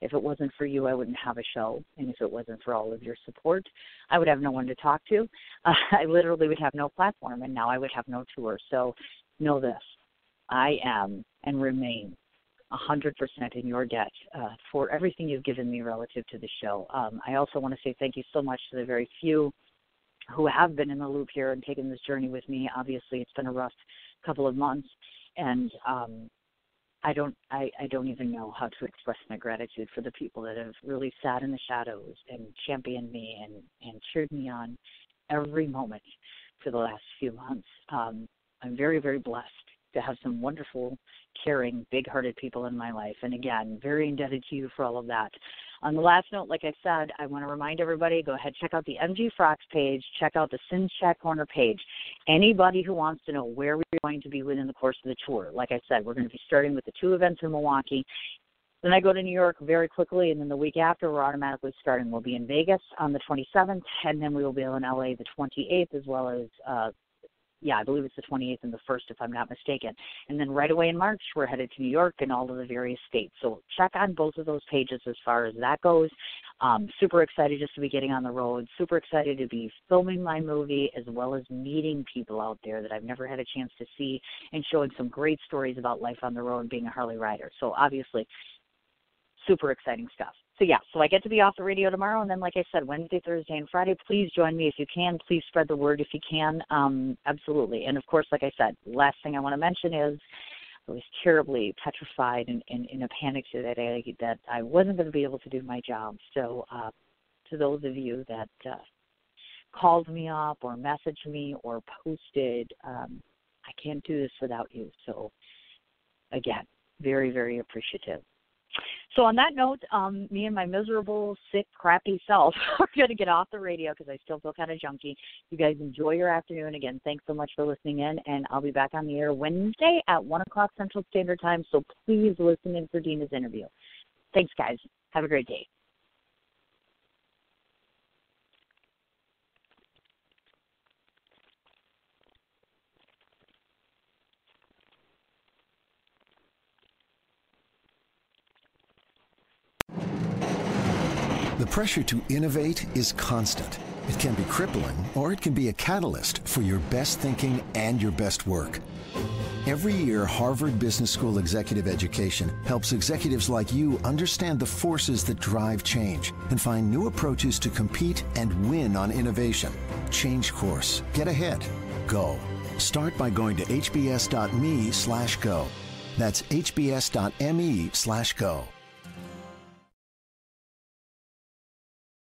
If it wasn't for you, I wouldn't have a show, and if it wasn't for all of your support, I would have no one to talk to. I literally would have no platform, and now I would have no tour. So know this, I am and remain 100% in your debt for everything you've given me relative to the show. I also want to say thank you so much to the very few who have been in the loop here and taken this journey with me. Obviously, it's been a rough couple of months, and I don't even know how to express my gratitude for the people that have really sat in the shadows and championed me and cheered me on every moment for the last few months. I'm very, very blessed to have some wonderful, caring, big-hearted people in my life. And again, very indebted to you for all of that. On the last note, like I said, I want to remind everybody, go ahead, check out the MG Frocks page, check out the Sins Chat Corner page. Anybody who wants to know where we're going to be within the course of the tour, like I said, we're going to be starting with the 2 events in Milwaukee. Then I go to New York very quickly, and then the week after, we're automatically starting. We'll be in Vegas on the 27th, and then we will be in LA the 28th, as well as I believe it's the 28th and the 1st, if I'm not mistaken. And then right away in March, we're headed to New York and all of the various states. So check on both of those pages as far as that goes. Super excited just to be getting on the road. Super excited to be filming my movie, as well as meeting people out there that I've never had a chance to see, and showing some great stories about life on the road being a Harley rider. So obviously, super exciting stuff. So I get to be off the radio tomorrow, and then, like I said, Wednesday, Thursday, and Friday, please join me if you can. Please spread the word if you can. Absolutely. And, of course, like I said, last thing I want to mention is I was terribly petrified and in a panic today that I wasn't going to be able to do my job. So to those of you that called me up or messaged me or posted, I can't do this without you. So, again, very, very appreciative. So on that note, me and my miserable, sick, crappy self are going to get off the radio because I still feel kind of junky. You guys enjoy your afternoon. Again, thanks so much for listening in, and I'll be back on the air Wednesday at 1 o'clock Central Standard Time, so please listen in for Dina's interview. Thanks, guys. Have a great day. The pressure to innovate is constant. It can be crippling, or it can be a catalyst for your best thinking and your best work. Every year, Harvard Business School Executive Education helps executives like you understand the forces that drive change and find new approaches to compete and win on innovation. Change course. Get ahead. Go. Start by going to hbs.me/go. That's hbs.me/go.